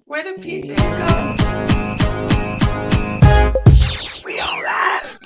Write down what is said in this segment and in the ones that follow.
Where did PJ go? We all live.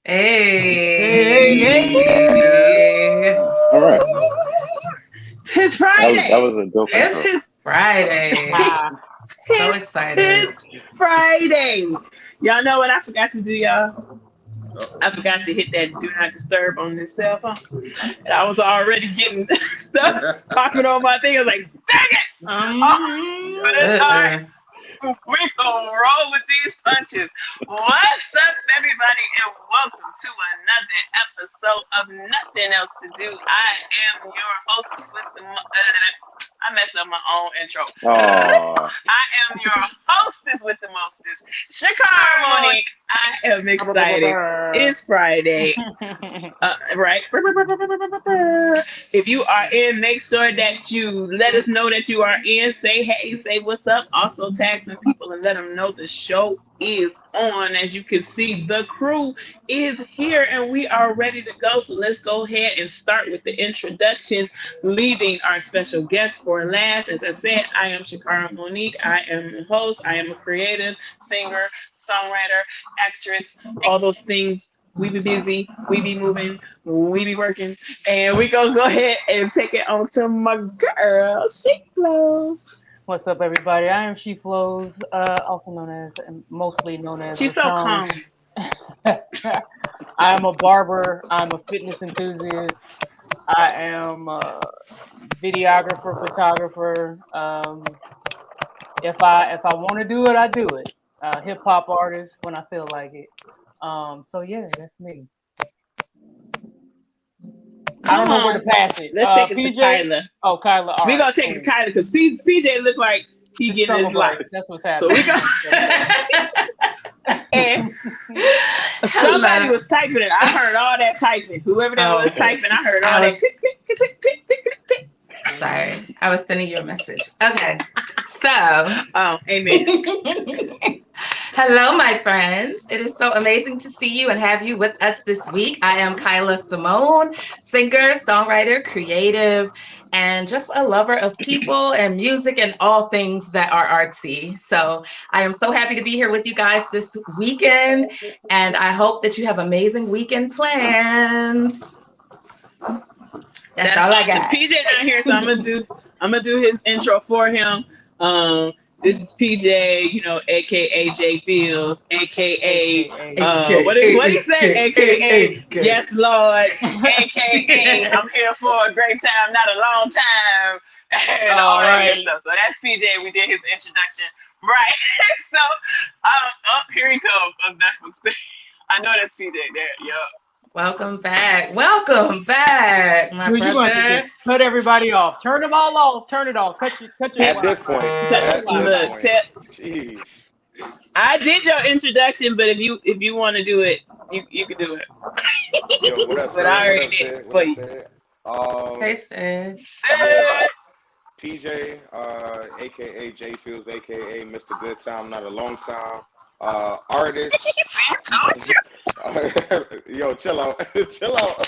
Hey. All right. Tis Friday. That was a dope It's intro. Friday. So excited. Tis Friday. Y'all know what I forgot to do, y'all? I forgot to hit that do not disturb on this cell phone. And I was already getting stuff popping on my thing. I was like, dang it! But it's all right. We're gonna roll with these punches. What's up, everybody, and welcome to another episode of Nothing Else to Do. I am your hostess with the I messed up my own intro. I am your hostess with the mostest, Shakara Monique. I am excited. It's Friday. Right? If you are in, make sure that you let us know that you are in. Say hey, say what's up. Also tag some people and let them know the show is on. As you can see, the crew is here and we are ready to go. So let's go ahead and start with the introductions, leaving our special guest for last. As I said, I am Shakara Monique. I am the host. I am a creative singer, songwriter, actress, all those things. We be busy, we be moving, we be working, and we gonna go ahead and take it on to my girl, She Flows. What's up, everybody? I am She Flows, also known as, and mostly known as. She's so calm. I am a barber. I'm a fitness enthusiast. I am a videographer, photographer. If I want to do it, I do it. Hip hop artist when I feel like it. So yeah, that's me. I don't know where to pass it. Let's take it PJ? to Kyla. Oh, Kyla. We're gonna take it to Kyla because PJ look like he getting his life. That's what's So happening. we go. And somebody was typing it. I heard all that typing. Whoever that was typing, I heard all that. Click, click, click, click, click, click, click. Sorry, I was sending you a message. Okay, so. Amen. Hello, my friends. It is so amazing to see you and have you with us this week. I am Kyla Simone, singer, songwriter, creative, and just a lover of people and music and all things that are artsy. So I am so happy to be here with you guys this weekend, and I hope that you have amazing weekend plans. That's all I got. PJ not here, so I'm gonna do his intro for him. This is PJ, aka J Fields, aka what did he say? AKA Yes Lord, AKA I'm here for a great time, not a long time, and all that good stuff. So that's PJ. We did his introduction, right? So here he comes. I know that's PJ there. Yup. Welcome back, my Dude, you want to brother. just cut everybody off. Turn them all off. Turn it off. Cut your At this point. Jeez. I did your introduction, but if you want to do it, you can do it. Yo, what up, But I already did for you. Hey, sis. PJ, aka J Fields, aka Mr. Good Time, not a long time. Artist. See, told you. Yo, chill out. Chill out.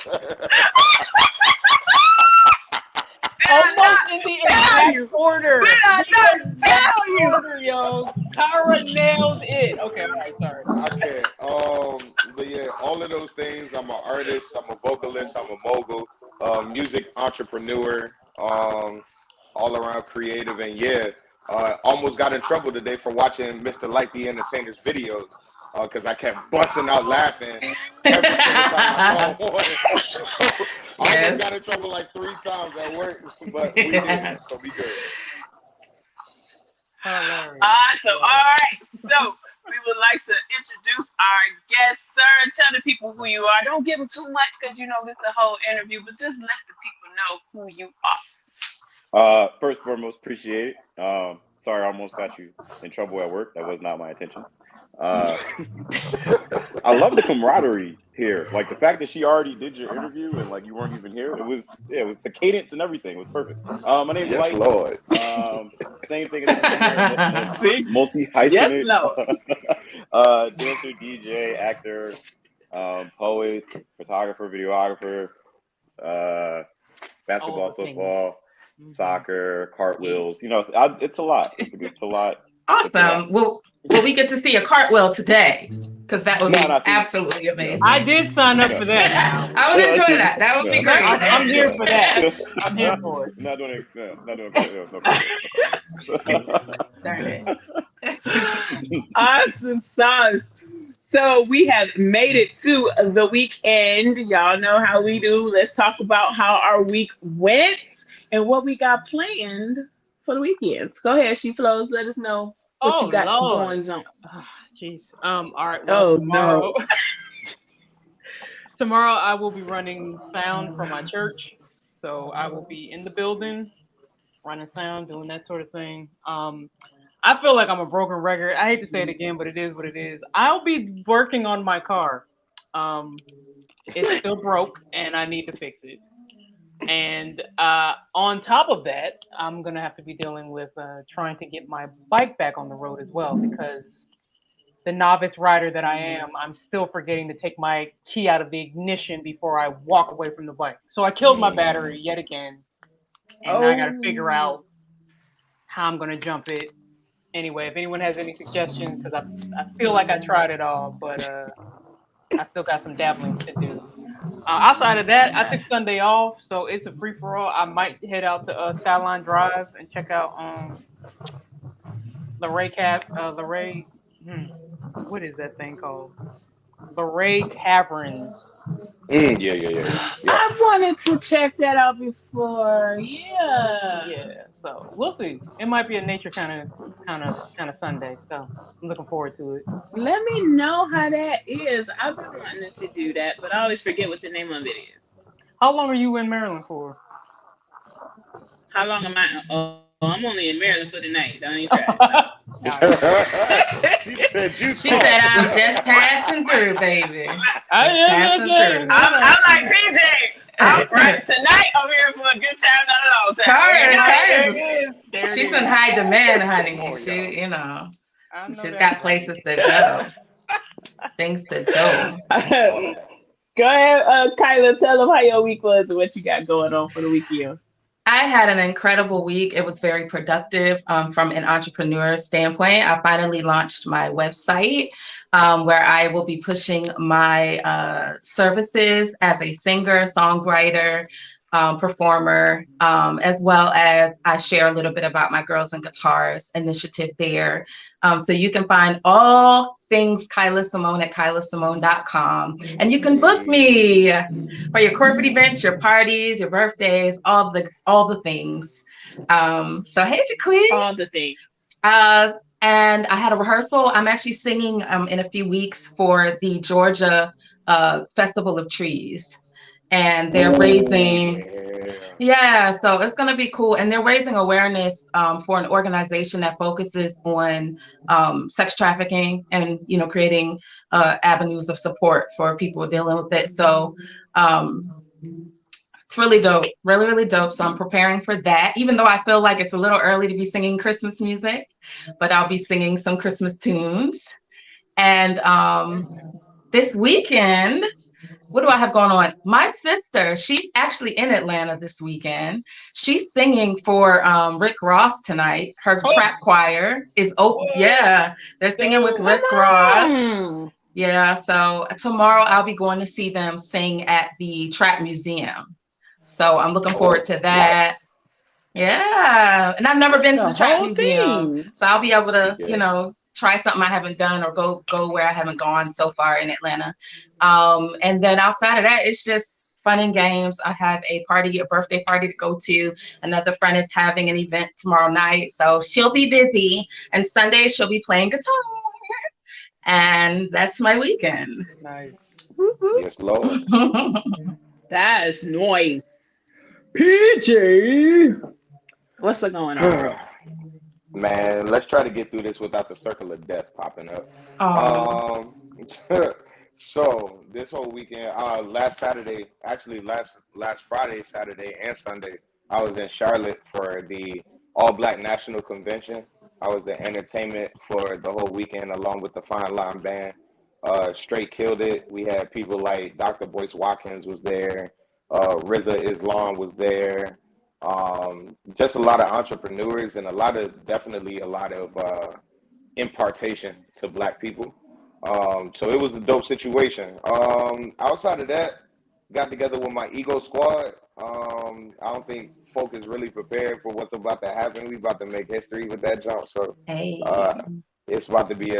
I Almost not in the tell exact you? order. Did I The not exact tell you? order, yo. Kyra nailed it. Okay, all right, sorry. I can't. But yeah, all of those things. I'm an artist. I'm a vocalist. I'm a mogul. Music entrepreneur. All around creative, and yeah, almost got in trouble today for watching Mr. Light the Entertainer's videos because I kept busting out laughing every single time I saw one. So I almost Yes. got in trouble like 3 times at work, but we didn't, so we good. Hilarious. Awesome. All Yeah. right. So we would like to introduce our guest, sir. Tell the people who you are. Don't give them too much because you know this is a whole interview, but just let the people know who you are. First and foremost, appreciate it. Sorry, I almost got you in trouble at work. That was not my intentions. Uh, I love the camaraderie here. Like the fact that she already did your interview and like you weren't even here. It was the cadence and everything. It was perfect. My name's Yes, Light. Lord. Same thing as everyone here. See? Multi Yes, hyphenate. Lord. Dancer, DJ, actor, poet, photographer, videographer. Uh, All basketball, the things. football, Hmm. soccer, cartwheels. You know, it's a lot. It's a lot. It's a lot. Awesome. Will we get to see a cartwheel today? Because that would No, be no, see, absolutely no, I amazing. did sign up no, for that now. I would no, enjoy see, that. That would be no, great. I'm here for that. no, I'm here for it. not doing it. No, not doing cartwheels. No cartwheels. No cartwheels. Darn it. Awesome sauce. So we have made it to the weekend. Y'all know how we do. Let's talk about how our week went and what we got planned for the weekends. Go ahead, she flows. Let us know what you Oh got Lord. going on. Ah, jeez. All right. Well, Oh no. tomorrow I will be running sound for my church. So I will be in the building, running sound, doing that sort of thing. I feel like I'm a broken record. I hate to say it again, but it is what it is. I'll be working on my car. Um, it's still broke, and I need to fix it. And on top of that, I'm gonna have to be dealing with trying to get my bike back on the road as well because the novice rider that I am, I'm still forgetting to take my key out of the ignition before I walk away from the bike. So I killed my battery yet again, and now I got to figure Oh. out how I'm gonna jump it. Anyway, if anyone has any suggestions, because I feel like I tried it all, but I still got some dabblings to do. Outside of that, I took Sunday off, so it's a free for all. I might head out to Skyline Drive and check out Luray Luray. What is that thing called? Luray Caverns. Yeah, yeah, yeah, yeah. I wanted to check that out before. Yeah. Yeah, so we'll see. It might be a nature kind of Sunday, so I'm looking forward to it. Let me know how that is. I've been wanting to do that, but I always forget what the name of it is. How long are you in Maryland for? How long am I? Oh, I'm only in Maryland for the night. Don't even try it. Stop. All right. She said you She said, thought. I'm just passing through, baby. Just passing through. I'm like PJ. I'm right tonight. I'm here for a good time, not a long time. Kara, There it Kara's, is. There it she's is. in high demand, honey. Come on, y'all. She, you know, I know she's that's got right. places to go, things to do. Go ahead, Kyla. Tell them how your week was and what you got going on for the weekend. I had an incredible week. It was very productive from an entrepreneur standpoint. I finally launched my website where I will be pushing my services as a singer, songwriter, performer, as well as I share a little bit about my Girls and Guitars initiative there. So you can find all things Kyla Simone at kylasimone.com. And you can book me for your corporate events, your parties, your birthdays, all the things. So hey, All Jaquez. the things. Uh, and I had a rehearsal. I'm actually singing in a few weeks for the Georgia Festival of Trees, and they're Oh raising. yeah. Yeah, so it's going to be cool. And they're raising awareness for an organization that focuses on sex trafficking and, you know, creating avenues of support for people dealing with it. So um, it's really dope, really, really dope. So I'm preparing for that, even though I feel like it's a little early to be singing Christmas music, but I'll be singing some Christmas tunes. And this weekend, what do I have going on? My sister, she's actually in Atlanta this weekend. She's singing for Rick Ross tonight. Her Oh, trap choir is open. Yeah, they're singing with come Rick Ross. on. Yeah, so tomorrow I'll be going to see them sing at the Trap Museum. So I'm looking forward Oh, to that. nice. Yeah, and I've never been to The the Trap whole Museum, thing. so I'll be able to, Yeah. try something I haven't done or go where I haven't gone so far in Atlanta. And then outside of that, it's just fun and games. I have a birthday party to go to. Another friend is having an event tomorrow night, so she'll be busy. And Sunday she'll be playing guitar, and that's my weekend. Nice. Whoop, whoop. Yes, Lord. That's noise. PJ, what's going on, bro? Man, let's try to get through this without the circle of death popping up. Oh, Um, so this whole weekend, last Saturday, actually last Friday, Saturday, and Sunday, I was in Charlotte for the All Black National Convention. I was the entertainment for the whole weekend, along with the Fine Line Band. Straight killed it. We had people like Dr. Boyce Watkins was there. Riza Islam was there. Just a lot of entrepreneurs and definitely a lot of impartation to Black people. So it was a dope situation. Outside of that, got together with my ego squad. I don't think folk is really prepared for what's about to happen. We about to make history with that jump. So hey. uh, it's about to be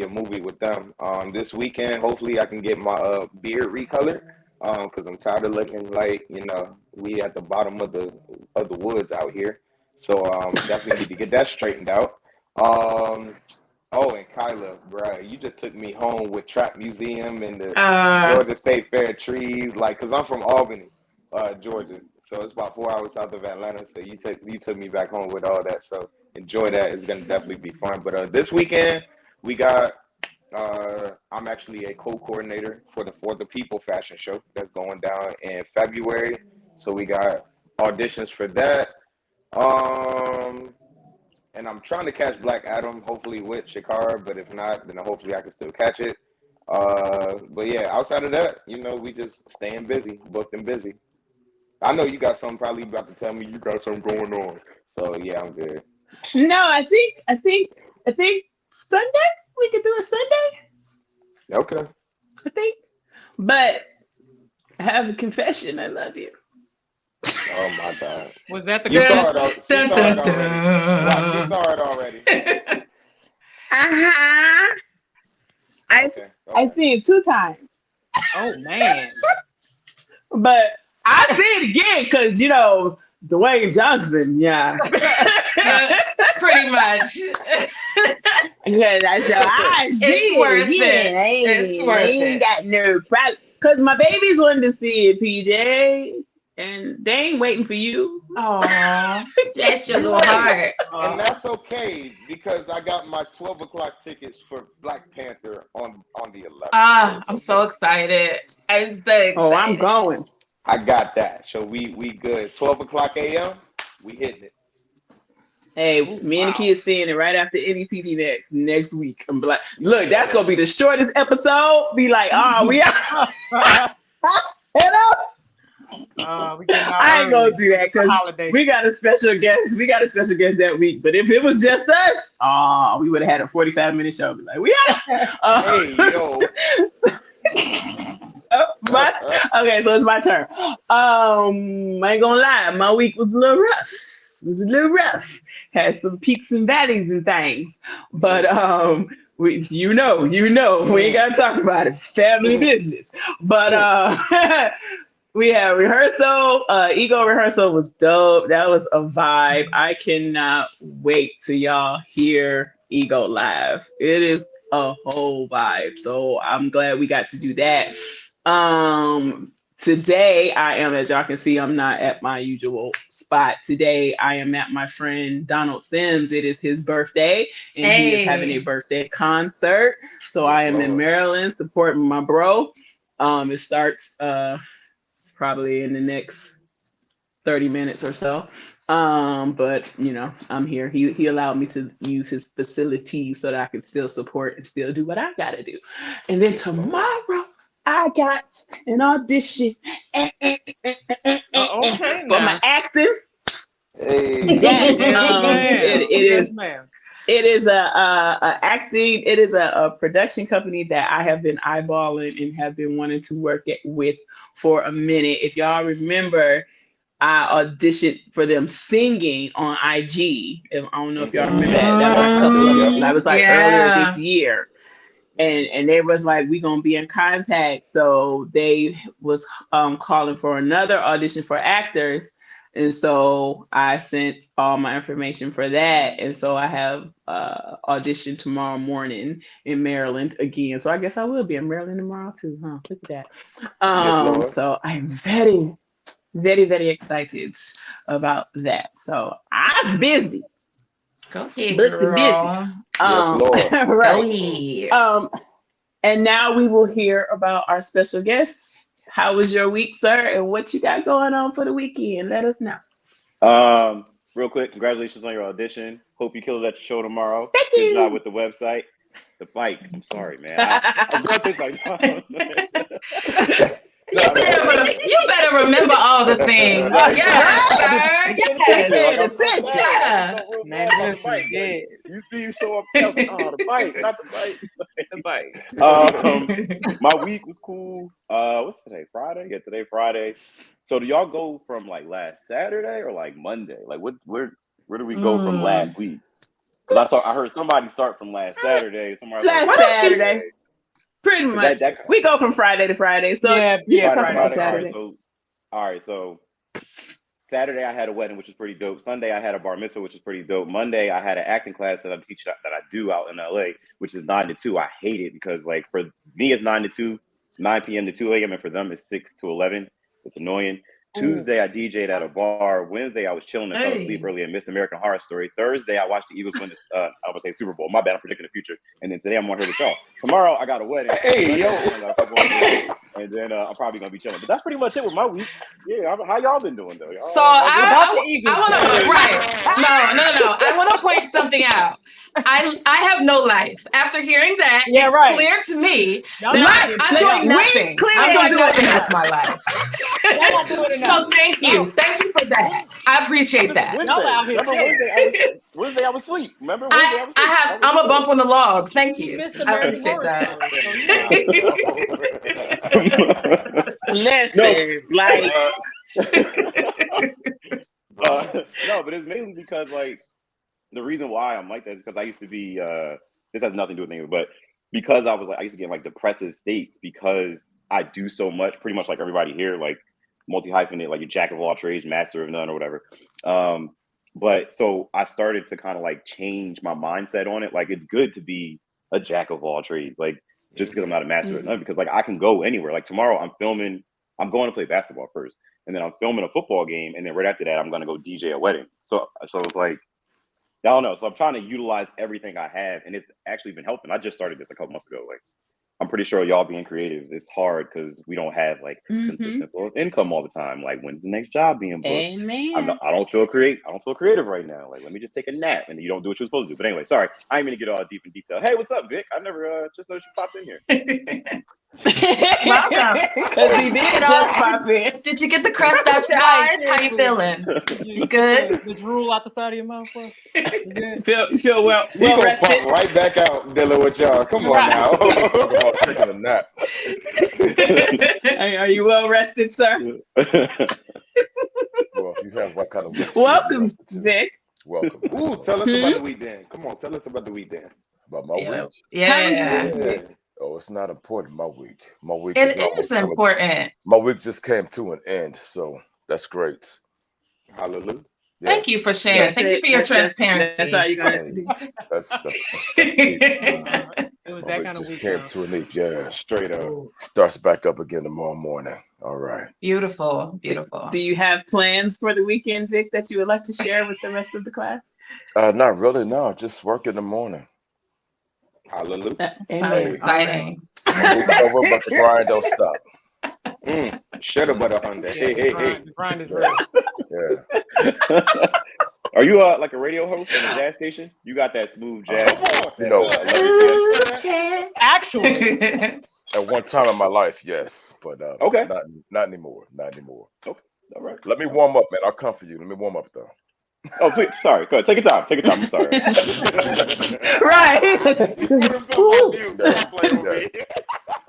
a movie with them. This weekend, hopefully, I can get my beard recolored. Because I'm tired of looking like we at the bottom of the woods out here. So definitely need to get that straightened out. Um, oh, and Kyla, bro, you just took me home with Trap Museum and the Uh, Georgia State Fair trees, like, cause I'm from Albany, Georgia, so it's about 4 hours south of Atlanta. So you took me back home with all that. So enjoy that. It's gonna definitely be fun. But this weekend we got. I'm actually a co-coordinator for the For the People fashion show that's going down in February. So we got auditions for that. Um, and I'm trying to catch Black Adam, hopefully with Shakara, but if not, then hopefully I can still catch it. But yeah, outside of that, we just staying busy, booked and busy. I know you got something probably about to tell me you got something going on. So yeah, I'm good. No, I think Sunday we could do a Sunday. Okay. I think, but I have a confession. I love you. Oh my God. Was that the You dun, saw confession? it. She dun, saw it dun, already. Watch. She dun. saw it already. Uh-huh. I Okay. I Okay. seen it 2 times, Oh man. but I see it again because Dwayne Johnson. Yeah, Pretty much. yeah, that's your I see It's it worth it. again. I It's ain't, I worth ain't it. got no problem because my babies wanted to see it, PJ, and they ain't waiting for you. Oh, bless your You little right, heart. and Uh, that's okay because I got my 12 o'clock tickets for Black Panther on the 11th, so Ah, it's I'm so okay. excited. I'm so Oh, I'm excited. going. I got that. So we good. 12 o'clock a.m. We hitting it. Hey, oh me and the wow. kids seeing it right after NETD next week. I'm like, You look, that's better. gonna be the shortest episode. Be like, we out. Hello. We getting out I ain't early. gonna do that The because holiday. we got a special guest. We got a special guest that week. But if it was just us, we would have had a 45-minute show. Be like, we out. Hey yo. My okay, so it's my turn. I ain't gonna lie, my week was a little rough. It was a little rough. Had some peaks and valleys and things, but Mm, we ain't mm, gotta talk about it. Family mm, business. But mm. we had rehearsal. Ego rehearsal was dope. That was a vibe. I cannot wait till y'all hear Ego live. It is a whole vibe. So I'm glad we got to do that. Today I am, as y'all can see, I'm not at my usual spot. Today I am at my friend Donald Sims. It is his birthday, and he is having a Hey. birthday concert. So Yes, I am in Lord. Maryland supporting my bro. It starts probably in the next 30 minutes or so. But I'm here. He allowed me to use his facilities so that I can still support and still do what I gotta do. And then Yes, Lord. I got an audition Okay, for my now. acting. Hey. That Yes, ma'am. it Yes, is ma'am. it is a acting. It is a production company that I have been eyeballing and have been wanting to with for a minute. If y'all remember, I auditioned for them singing on IG. I don't know if y'all remember that. That was a I couple do. of Yep. that was like earlier Yeah. this year. And they was like, we gonna be in contact. So they was calling for another audition for actors. And so I sent all my information for that. And so I have audition tomorrow morning in Maryland again. So I guess I will be in Maryland tomorrow too, huh? Look at that. Yes, Lord. So I'm very, very, very excited about that. So I'm busy, Go ahead, booked and busy. girl. Yes, Lord. Go Right. ahead. And now we will hear about our special guest. How was your week, sir? And what you got going on for the weekend? Let us know. Real quick, congratulations on your audition. Hope you kill it at your show tomorrow. Thank Good job you. with the website. The bike. I'm sorry, man. I was going to say something. You better remember all the things. Like, Yes, I sir. didn't Yes. think like, I'm so Attention. glad. I Yeah. felt real Man, bad about the listen, bike. yeah, Like, you see you so upset. I was like, oh, the bike, not the bike. the bike. My week was cool. What's today? Friday? Yeah, today Friday. So do y'all go from like last Saturday or like Monday? Like where do we go from last week? Because I heard somebody start from last Saturday. Somebody Last Why start from don't you? Saturday. Friday. Pretty much. That We go from Friday to Friday. So Yeah, you can yeah, talk Friday to about Friday. Friday. Saturday. All right. So Saturday I had a wedding, which was pretty dope. Sunday I had a bar mitzvah, which is pretty dope. Monday I had an acting class that I do out in LA, which is 9 to 2. I hate it because like for me it's 9 to 2, 9 p.m. to 2 a.m. and for them it's 6 to 11. It's annoying. Ooh. Tuesday I DJ'd at a bar. Wednesday I was chilling and fell asleep Hey. early and missed American Horror Story. Thursday I watched the Eagles win this I would say Super Bowl. My bad, I'm predicting the future. And then today I'm on here with y'all. Tomorrow I got a wedding. Hey, yo. I got a football game, and then I'm probably gonna be chilling. But that's pretty much it with my week. Yeah, how y'all been doing though? So About the I Eagles. want to right. No. I want to point something out. I have no life. After hearing that, Yeah, it's right. clear to me Y'all that not I'm getting- doing y'all- nothing. clearly I'm ain't doing doing nothing enough. with my life. Y'all not doing So enough. thank you. Thank you for that. I appreciate that. Wednesday. Y'all out here Remember killing. Wednesday I was asleep. Remember Wednesday I was I asleep. have I'm a bump on the log. Thank You you. missed I American appreciate Horror that. Story. So, Listen, like No, but it's mainly because like the reason why I'm like that is because I used to be this has nothing to do with anything, but because I used to get in like depressive states because I do so much, pretty much like everybody here, like multi-hyphenate, like a jack of all trades, master of none or whatever. But so I started to kind of like change my mindset on it. Like it's good to be a jack of all trades, like just because I'm not a master of none, because like I can go anywhere. Like tomorrow I'm going to play basketball first, and then I'm filming a football game, and then right after that I'm gonna go DJ a wedding. So it's like I don't know. So I'm trying to utilize everything I have, and it's actually been helping. I just started this a couple months ago. Like I'm pretty sure y'all being creatives, it's hard because we don't have like consistent flow of income all the time. Like when's the next job being booked? amen. I don't feel creative right now. Like let me just take a nap, and you don't do what you're supposed to do. But anyway, sorry, I ain't gonna get all deep in detail. Hey, what's up, Vic? I never just noticed you popped in here. Welcome. Because he did just pop in. Did you get the crust out your eyes? How you feeling? You good? The drool out the side of your mouth, bro? You good? You feel well He gonna rested. pop right back out dealing with y'all. Come on Right. now. Talk about taking a nap. Are you well rested, sir? Well, if you have what kind of week, Welcome, Vic. welcome. Ooh, tell us about the week then. Come on, tell us about the week then. About my week. How was Yeah. your week? Oh, it's not important. My week. My week It almost is important. My week just came to an end, so that's great. Hallelujah. Yeah, Thank you for sharing. Thank you for your transparency. That's all you're gonna do. that's It was my that week kind of just week. came Huh? to an end. Yeah, Straight up. starts back up again tomorrow morning. All right. Beautiful, beautiful. Do you have plans for the weekend, Vic, that you would like to share with the rest of the class? Not really. No, just work in the morning. Hallelujah. Sounds Amen. exciting. It's over, but the grind don't stop. Shut up, butter Honda. Yeah, the grind is real. Yeah. Are you like a radio host on a jazz station? You got that smooth jazz. Come on. You know, I love it, and one time in my life, yes, but Okay. not anymore. Not anymore. Okay. All right. Let me warm up, man. I'll come for you. Let me warm up though. Oh, please. Sorry. Go ahead. Take your time. Take your time. I'm sorry. Right. He put himself on mute. Stop playing with me.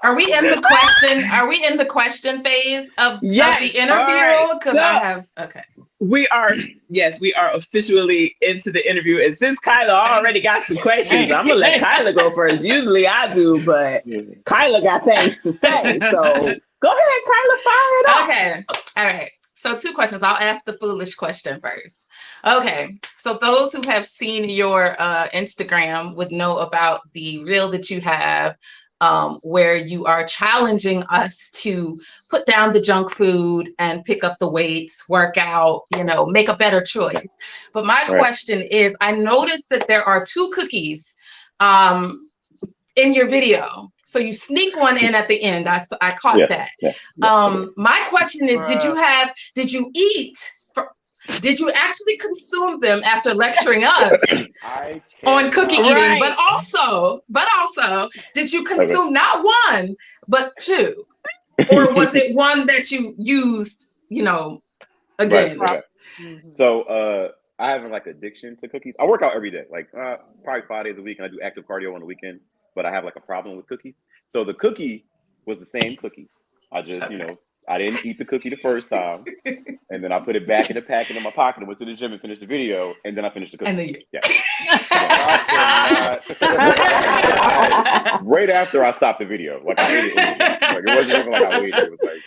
Are we in the question? Are we in the question phase of Yes. the All right. interview? Because I have okay. We are, yes, we are officially into the interview. And since Kyla already got some questions, I'm gonna let Kyla go first. Usually I do, but Kyla got things to say. So go ahead, Kyla, fire it up. Okay. All right. So 2 questions. I'll ask the foolish question first. Okay. So those who have seen your Instagram would know about the reel that you have where you are challenging us to put down the junk food and pick up the weights, work out, make a better choice. But my question is, I noticed that there are 2 cookies in your video. So you sneak one in at the end. I caught that. My question is, did you eat? Did you actually consume them after lecturing us on cookie eating? Right. But also, did you consume not 1, but 2? Or was it one that you used, again? Right. So I have like addiction to cookies. I work out every day, like probably 5 days a week, and I do active cardio on the weekends. But I have like a problem with cookies. So the cookie was the same cookie. I just, I didn't eat the cookie the first time, and then I put it back in the packet in my pocket and went to the gym and finished the video, and then I finished the cookie. And then right after I stopped the video, like I ate it instantly. Like it wasn't even like I waited. It was like.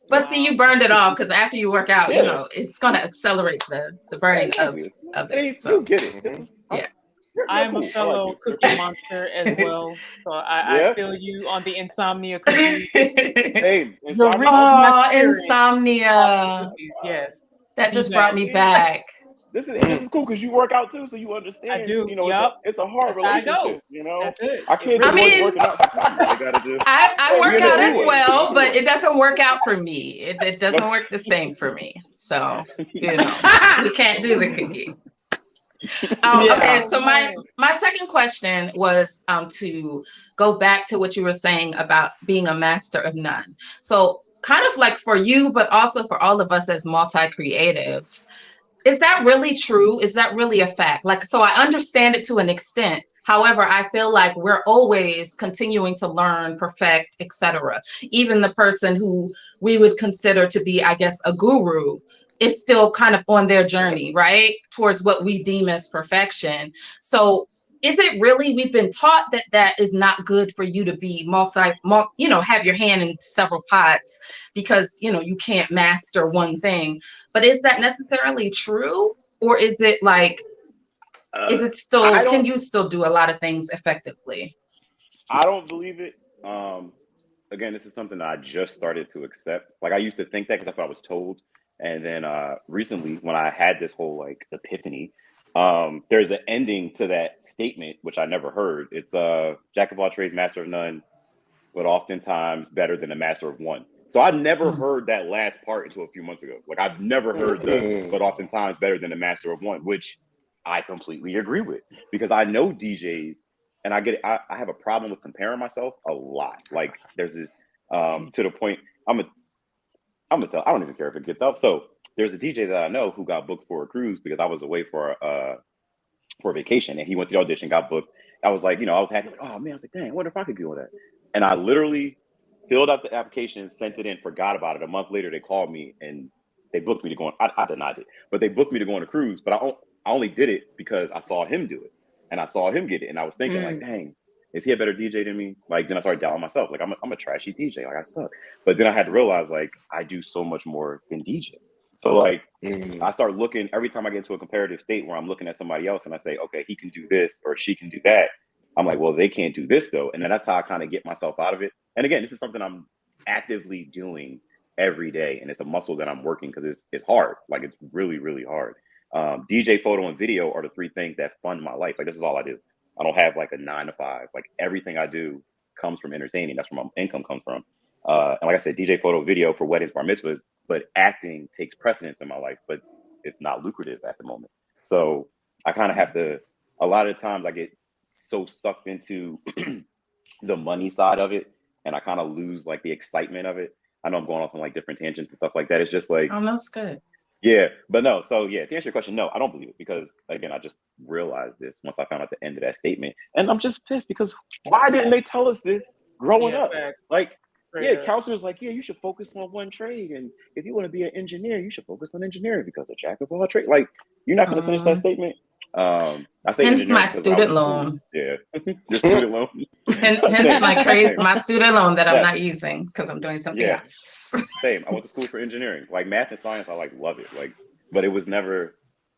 But see, you burned it off because after you work out, it's going to accelerate the burning of it. So you get it. Yeah. I'm a fellow cookie monster as well, so I feel you on the insomnia cookies. Hey, insomnia. Yes, that just brought me back. This is cool because you work out too, so you understand. I do. It's a hard relationship. That's it. I can't do working out. I work out as well, but it doesn't work out for me. It doesn't work the same for me. So we can't do the cookie. Okay, so my second question was to go back to what you were saying about being a master of none. So kind of like for you, but also for all of us as multi-creatives, is that really true? Is that really a fact? Like, so I understand it to an extent. However, I feel like we're always continuing to learn, perfect, etc. Even the person who we would consider to be, I guess, a guru is still kind of on their journey, right? Towards what we deem as perfection. So is it really, we've been taught that is not good for you to be have your hand in several pots because, you can't master one thing. But is that necessarily true? Or is it like, is it still, can you still do a lot of things effectively? I don't believe it. Again, this is something that I just started to accept. Like I used to think that because I thought I was told. And then recently, when I had this whole like epiphany, there's an ending to that statement, which I never heard. It's jack of all trades, master of none, but oftentimes better than a master of one. So I never heard that last part until a few months ago. Like I've never heard but oftentimes better than a master of one, which I completely agree with because I know DJs and I have a problem with comparing myself a lot. Like there's this to the point I'm gonna tell. I don't even care if it gets up. So there's a DJ that I know who got booked for a cruise because I was away for a vacation, and he went to the audition, got booked. I was like, I was happy. Like, oh man, I was like, dang, I wonder if I could do all that. And I literally filled out the application, sent it in, forgot about it. A month later, they called me and they booked me to go on. I denied it, but they booked me to go on a cruise. But I only did it because I saw him do it, and I saw him get it, and I was thinking like, dang. Is he a better DJ than me? Like, then I started doubting myself. Like, I'm a trashy DJ. Like, I suck. But then I had to realize, like, I do so much more than DJ. So, like, I start looking every time I get into a comparative state where I'm looking at somebody else and I say, okay, he can do this or she can do that. I'm like, well, they can't do this, though. And then that's how I kind of get myself out of it. And again, this is something I'm actively doing every day. And it's a muscle that I'm working because it's hard. Like, it's really, really hard. DJ, photo, and video are the 3 things that fund my life. Like, this is all I do. I don't have like a 9 to 5. Like everything I do comes from entertaining. That's where my income comes from. And like I said, DJ, photo, video for weddings, bar mitzvahs, but acting takes precedence in my life, but it's not lucrative at the moment. So I kind of have to, a lot of times I get so sucked into the money side of it and I kind of lose like the excitement of it. I know I'm going off on like different tangents and stuff like that. It's just like, Oh, that's good. yeah, but no. So yeah, to answer your question, no, I don't believe it because again, I just realized this once I found out the end of that statement, and I'm just pissed because why didn't they tell us this growing Yeah, up? facts. Like, Straight yeah, up. counselors like, yeah, you should focus on one trade, and if you want to be an engineer, you should focus on engineering because a jack of all trades. Like, you're not going to finish that statement. I say Hence engineering my because I went student to school. loan. Yeah, your student loan. Hence Same, my same. my student loan that I'm not Yes, using because I'm doing something yeah. else. Same. I went to school for engineering. Like math and science, I like love it. Like, but it was never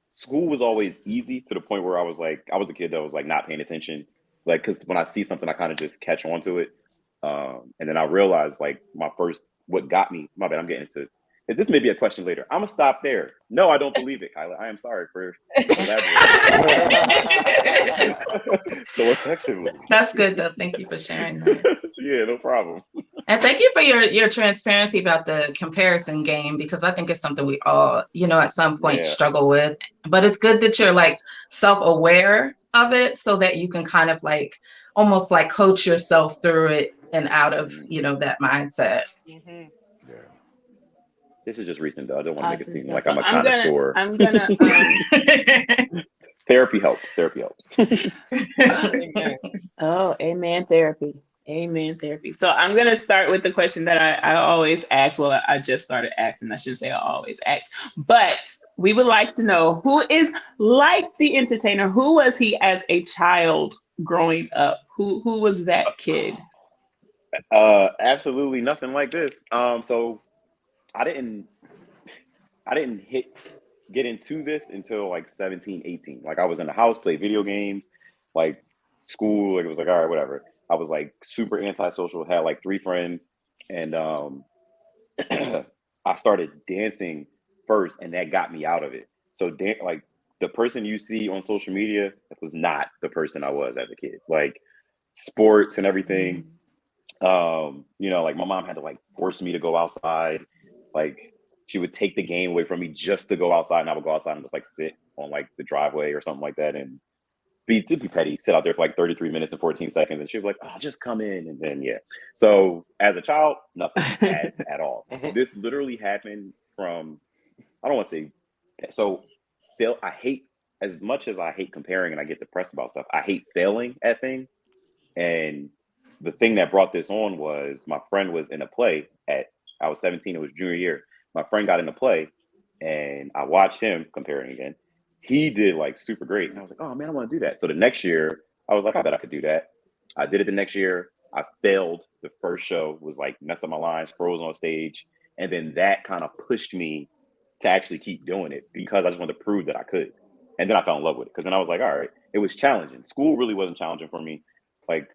school was always easy to the point where I was like, I was a kid that was like not paying attention. Like, cause when I see something, I kind of just catch on to it. And then I realized like what got me, my bad, I'm getting into this may be a question later. I'm gonna stop there. No, I don't believe it, Kyla. I am sorry for elaborating so effectively. That's good though. Thank you for sharing that. Yeah, no problem. And thank you for your transparency about the comparison game because I think it's something we all, at some point Yeah. struggle with. But it's good that you're like self-aware of it so that you can kind of like almost like coach yourself through it and out of, that mindset. Mm-hmm. Yeah. This is just recent though. I don't want to make it Awesome. seem So, like so I'm a connoisseur. I'm gonna Therapy helps. Therapy helps. Amen. oh, amen therapy. Amen therapy. So I'm gonna start with the question that I always ask. Well, I just started asking. I shouldn't say I always ask, but we would like to know who is like the entertainer. Who was he as a child growing up? Who was that kid? Absolutely nothing like this. So I didn't get into this until like 17, 18. Like I was in the house, played video games, like school, like it was like, all right, whatever. I was like super antisocial, had like 3 friends, and I started dancing first, and that got me out of it. So like the person you see on social media was not the person I was as a kid. Like sports and everything. Like my mom had to like force me to go outside. Like she would take the game away from me just to go outside, and I would go outside and just like sit on like the driveway or something like that and to be petty, sit out there for like 33 minutes and 14 seconds. And she was like, oh, just come in. And then, yeah. So as a child, nothing at all. This literally happened from, I don't want to say, so I hate, as much as I hate comparing and I get depressed about stuff, I hate failing at things. And the thing that brought this on was my friend was in a play I was 17, it was junior year. My friend got in a play and I watched him comparing again. He did like super great. And I was like, oh man, I want to do that. So the next year I was like, I bet I could do that. I did it the next year. I failed the first show, was like messed up my lines, froze on stage. And then that kind of pushed me to actually keep doing it because I just wanted to prove that I could. And then I fell in love with it because then I was like, all right, it was challenging. School really wasn't challenging for me. Like,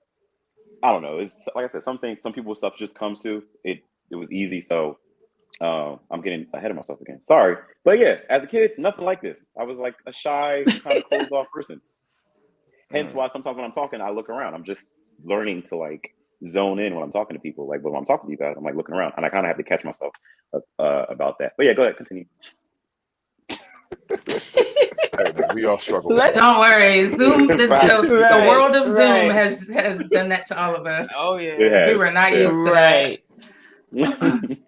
I don't know. It's like I said, some people's stuff just comes to it. It was easy. So I'm getting ahead of myself again. Sorry. But yeah, as a kid, nothing like this. I was like a shy, kind of closed off person. Hence why sometimes when I'm talking, I look around. I'm just learning to like zone in when I'm talking to people. Like when I'm talking to you guys, I'm like looking around and I kind of have to catch myself about that. But yeah, go ahead, continue. Hey, man, we all struggle. Don't worry. Zoom, the world of Zoom Right. has done that to all of us. Oh yeah. We were not used to that. Right.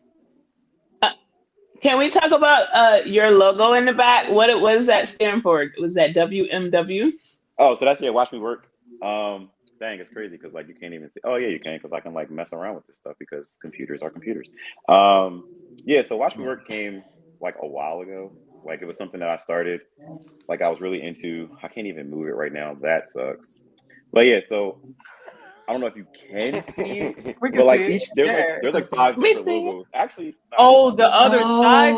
Can we talk about your logo in the back? What does that stand for? Was that WMW? Oh, so that's watch me work. Dang, it's crazy because like you can't even see. Oh yeah, you can because I can like mess around with this stuff because computers are computers. Yeah, so watch me work came like a while ago. Like it was something that I started. Like I was really into. I can't even move it right now. That sucks. But yeah, so I don't know if you can see it, We can but like see it. there's like 5 We different see it. logos. Actually, Oh, the other side.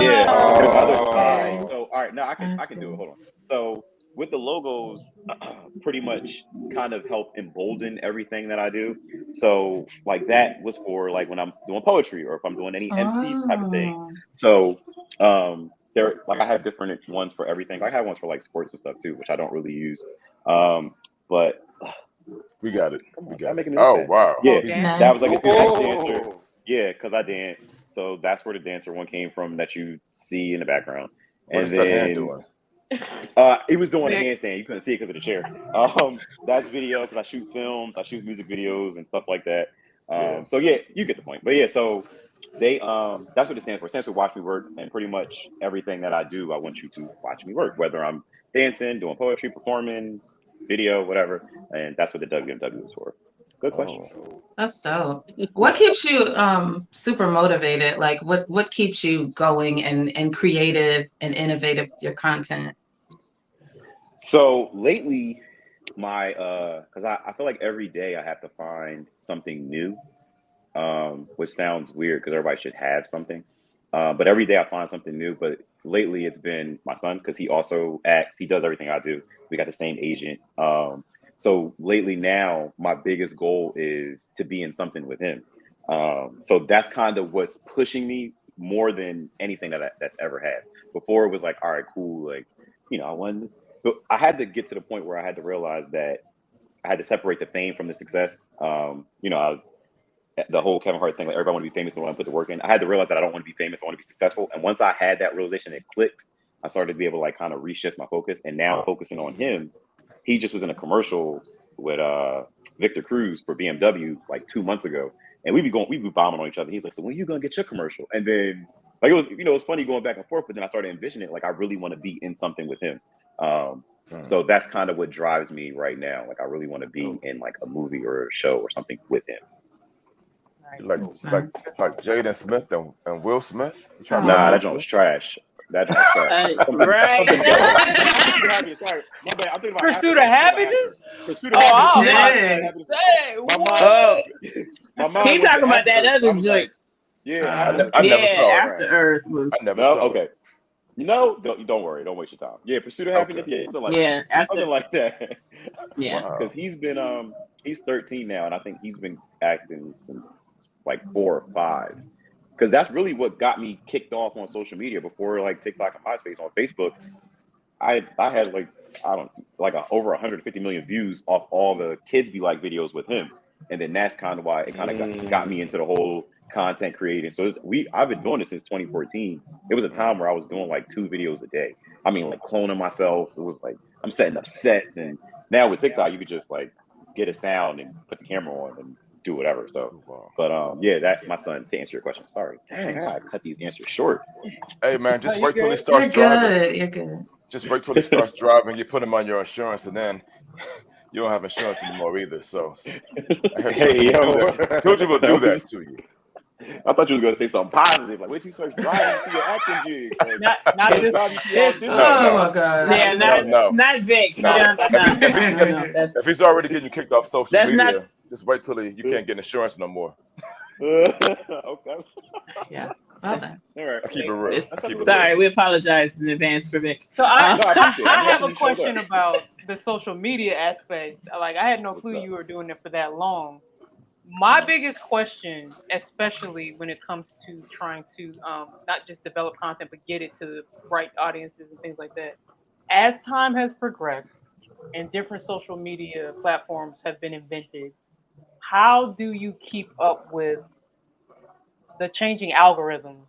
yeah, there's other Oh. sides. So all right, now I can I do it. Hold on. So with the logos, pretty much kind of help embolden everything that I do. So like that was for like when I'm doing poetry or if I'm doing any MC type of thing. So there like I have different ones for everything. I have ones for like sports and stuff too, which I don't really use. But We got it. come We on, got I'm it. making Oh, it. wow. Yeah, Nice. that was like a Oh. dancer. Yeah, because I dance. So that's where the dancer one came from that you see in the background. What And is that hand then doing? he was doing a Nick. handstand. You couldn't see it because of the chair. That's video because I shoot films, I shoot music videos and stuff like that. Yeah. So yeah, you get the point. But yeah, so they that's what it stands for. It stands for watch me work, and pretty much everything that I do, I want you to watch me work, whether I'm dancing, doing poetry, performing, video, whatever. And that's what the WMW is for. Good question. Oh. That's dope. What keeps you super motivated? Like what keeps you going and creative and innovative with your content? So lately, my because I feel like every day I have to find something new, which sounds weird because everybody should have something. But every day I find something new. But lately it's been my son because he also acts. He does everything I do. We got the same agent. So lately now my biggest goal is to be in something with him. So that's kind of what's pushing me more than anything that's ever had. Before it was like, all right, cool. Like, I wanted, but I had to get to the point where I had to realize that I had to separate the fame from the success. The whole Kevin Hart thing, like everybody want to be famous, but want to put the work in. I had to realize that I don't want to be famous. I want to be successful. And once I had that realization, it clicked. I started to be able to like kind of reshift my focus. And now focusing on him, he just was in a commercial with Victor Cruz for BMW like 2 months ago, and we'd be bombing on each other. He's like, "So when are you gonna get your commercial?" And then like it was, it was funny going back and forth. But then I started envisioning like I really want to be in something with him. So that's kind of what drives me right now. Like I really want to be in like a movie or a show or something with him. Like Makes like sense. like Jaden Smith and Will Smith. You trying to be like Nah, Aw. Will that joint was Smith? trash. That joint was trash. Right. Something better. Sorry, my bad. I'm thinking about Pursuit of happiness. Happiness? Pursuit of Oh, happiness. I was about to Dang. Happiness. say, My Oh, mind, my mind he went talking to about that After Earth. I other was joint. like, yeah, I After never Yeah, saw it. After Earth was. I never No, saw it. okay. Don't worry. Don't waste your time. Yeah, Pursuit of Happiness. Okay. Yeah, Yeah, after. something like that. Yeah. Wow. Because he's 13 now, and I think he's been acting since like 4 or 5. Because that's really what got me kicked off on social media before like TikTok and MySpace. On Facebook, I had like I don't like over 150 million views off all the kids be like videos with him, and then that's kind of why it kind of got me into the whole content creating. So I've been doing this since 2014. It was a time where I was doing like 2 videos a day. I mean, like cloning myself. It was like I'm setting up sets, and now with TikTok you could just like get a sound and put the camera on and do whatever. So, Wow. but yeah, that my son to answer your question. Sorry, dang, I gotta cut these answers short. Hey man, just you wait till he good? You're starts driving. good. You're good. Just wait till he starts driving. You put him on your insurance, and then you don't have insurance anymore either. So I heard Hey yo, children will do that to you. I thought you was gonna say something positive. Like, wait, you start driving to your acting gigs. Like, Not you this. driving to your This. audition. Oh No, my God. Yeah, not Vic. no. No, no, no, no. If he's already getting you kicked off social That's media, not. just wait till you can't get insurance no more. Okay. Yeah. Well then. All right. I keep it real. It's, I keep it real. sorry, we apologize in advance for Vic. So I, No, I appreciate it. I'm I have happy a you showed question up. about the social media aspect. Like I had no clue you were doing it for that long. My biggest question, especially when it comes to trying to not just develop content but get it to the right audiences and things like that, as time has progressed and different social media platforms have been invented, how do you keep up with the changing algorithms?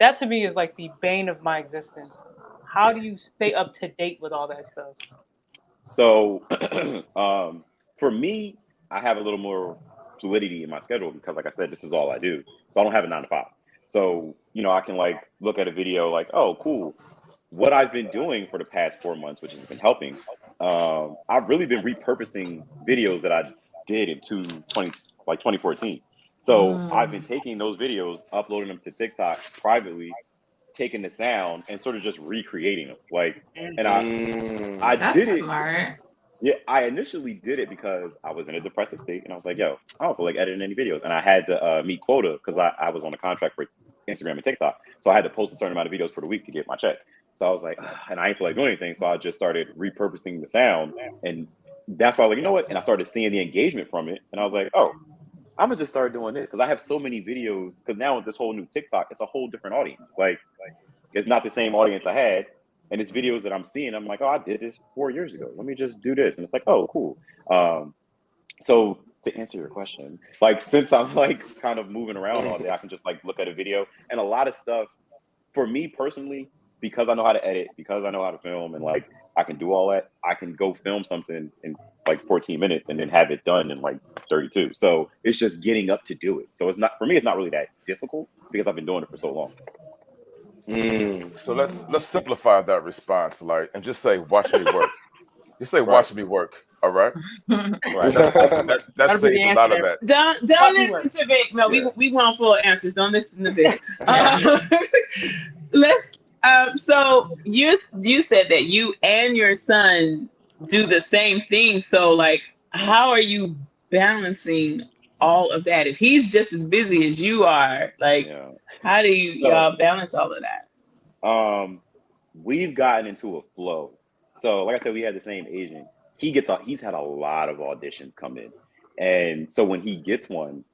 That to me is like the bane of my existence. How do you stay up to date with all that stuff? So, for me, I have a little more fluidity in my schedule because, like I said, this is all I do. So I don't have a 9 to 5. So I can like look at a video like, oh, cool. What I've been doing for the past 4 months, which has been helping, I've really been repurposing videos that I did in 2014. So I've been taking those videos, uploading them to TikTok privately, taking the sound and sort of just recreating them. Like, and I That's did it. smart. Yeah, I initially did it because I was in a depressive state, and I was like, "Yo, I don't feel like editing any videos," and I had to meet quota because I was on a contract for Instagram and TikTok, so I had to post a certain amount of videos for the week to get my check. So I was like, and I ain't feel like doing anything, so I just started repurposing the sound, and that's why I was like, you know what? And I started seeing the engagement from it, and I was like, oh, I'm gonna just start doing this because I have so many videos. Because now with this whole new TikTok, it's a whole different audience. Like, it's not the same audience I had. And it's videos that I'm seeing. I'm like, oh, I did this 4 years ago. Let me just do this. And it's like, oh, cool. So to answer your question, like since I'm like kind of moving around all day, I can just like look at a video and a lot of stuff for me personally. because I know how to edit, because I know how to film, and like I can do all that, I can go film something in like 14 minutes and then have it done in like 32. So it's just getting up to do it. So it's not, for me, it's not really that difficult because I've been doing it for so long. So let's simplify that response, like, and just say, "Watch me work." Just say, Right. "Watch me work." All right. Right. That That'll be the saves a lot of answer. that. Don't Watch me listen work. to Vic. No, Yeah. we want full answers. Don't listen to Vic. Let's. So you said that you and your son do the same thing. So like, how are you balancing all of that? If he's just as busy as you are, like, Yeah. how do you So y'all balance all of that? um we've gotten into a flow. So like I said, we had the same agent. He's had a lot of auditions come in. And so when he gets one,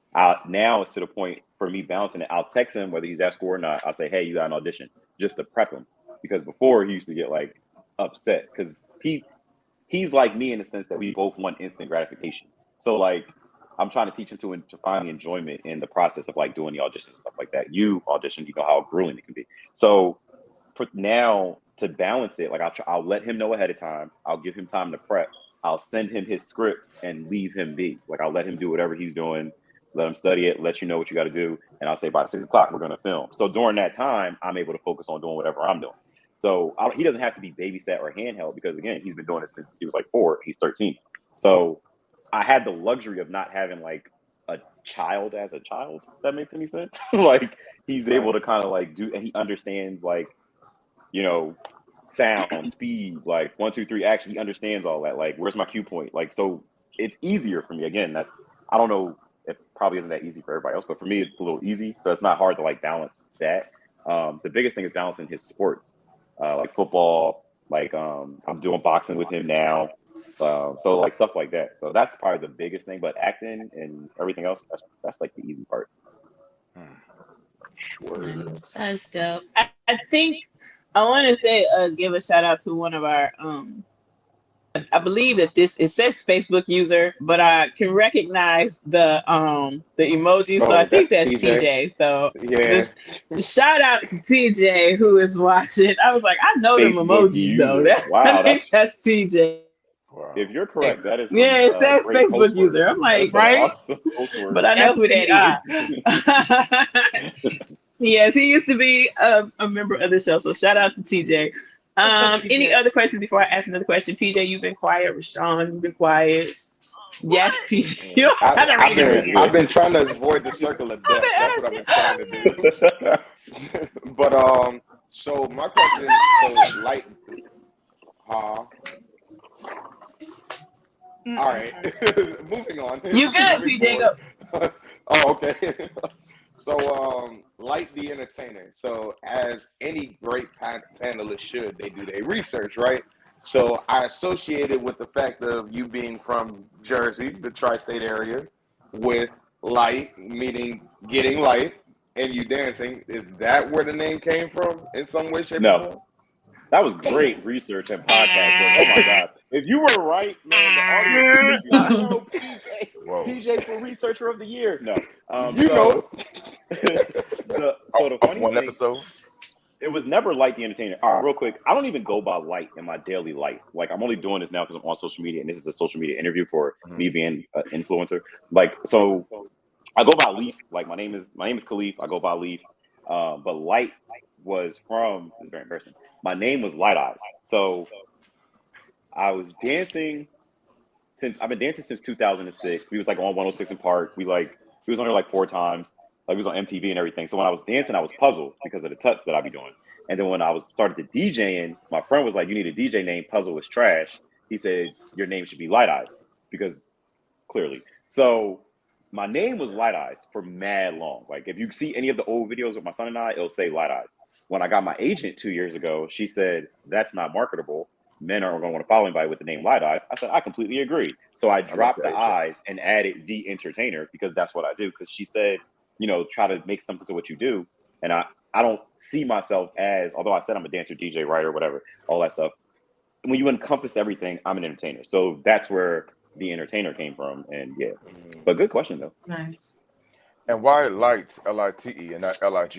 now it's to the point for me balancing it. I'll text him whether he's at school or not. I'll say, hey, you got an audition, just to prep him. Because before he used to get like upset because he's like me in the sense that we both want instant gratification. So like I'm trying to teach him to find the enjoyment in the process of like doing the auditions and stuff like that. You audition, you know how grueling it can be. So for now to balance it, like I'll let him know ahead of time. I'll give him time to prep. I'll send him his script and leave him be. Like I'll let him do whatever he's doing, let him study it, let you know what you got to do, and I'll say by 6 o'clock we're gonna film. So during that time, I'm able to focus on doing whatever I'm doing. So he doesn't have to be babysat or handheld because again, he's been doing it since he was like 4. He's 13. So I had the luxury of not having like a child as a child. If that makes any sense. Like he's able to kind of like do, and he understands like you know, sound, speed, like 1, 2, 3 action. He understands all that. Like, where's my cue point? Like, so it's easier for me. Again, I don't know, it probably isn't that easy for everybody else, but for me, it's a little easy. So it's not hard to like balance that. The biggest thing is balancing his sports, like football. Like, I'm doing boxing with him now. So like stuff like that. So that's probably the biggest thing. But acting and everything else, that's like the easy part. Sure. Nice. That's dope. I think I want to say give a shout out to one of our I believe that this it says Facebook user, but I can recognize the emoji, so I Oh, think that's that's TJ. TJ. So Yeah. this shout out to TJ who is watching. I was like, I know them Facebook emojis though. user. I Wow, think that's TJ. Wow. if you're correct, that is Yeah, some it says great Facebook post work. user. I'm That is like, some right? awesome post work. But I know who that FBI. is. Yes, he used to be a member of the show. So shout out to TJ. Any other questions before I ask another question? PJ, you've been quiet. Rashawn, you've been quiet. Yes, PJ. You don't have to I've raise your been hand. I've been trying to avoid the circle of death. That's what I've been trying to do. But so my question, so like, huh? All right, moving on. You good, Moving PJ? forward. Go. Oh, okay. So, like the entertainer. So, as any great panelist should, they do their research, right? So, I associated with the fact of you being from Jersey, the tri-state area, with light, meaning getting light, and you dancing. Is that where the name came from in some way, shape, or No, form? that was great research and podcast work. Oh my God. If you were right, man, the audience would just be like, yo, Whoa. PJ for researcher of the year. No. You know. So the Off funny one thing, episode. it was never Light the Entertainer. All right, real quick. I don't even go by Light in my daily life. Like I'm only doing this now because I'm on social media and this is a social media interview for Mhm. me being an influencer. Like, so I go by Leaf. Like my name is Khalif. I go by Leaf. But Light was from, this is very embarrassing. My name was Light Eyes. So I was dancing I've been dancing since 2006. We was like on 106 in Park. We was on there like 4 times. Like we was on MTV and everything. So when I was dancing, I was puzzled because of the tuts that I be doing. And then when I was started to DJing, my friend was like, "You need a DJ name. Puzzle is trash." He said, "Your name should be Light Eyes because clearly." So my name was Light Eyes for mad long. Like if you see any of the old videos with my son and I, it'll say Light Eyes. When I got my agent 2 years ago, she said that's not marketable. Men aren't going to want to follow anybody with the name Light Eyes. I said I completely agree. So I dropped the that, eyes and added the entertainer because that's what I do. Because she said, try to make something to what you do, and I don't see myself as, although I said I'm a dancer, DJ, writer, whatever, all that stuff. When you encompass everything, I'm an entertainer. So that's where the entertainer came from. And yeah, but good question though. Nice. And why Lite, Lite, and not Light?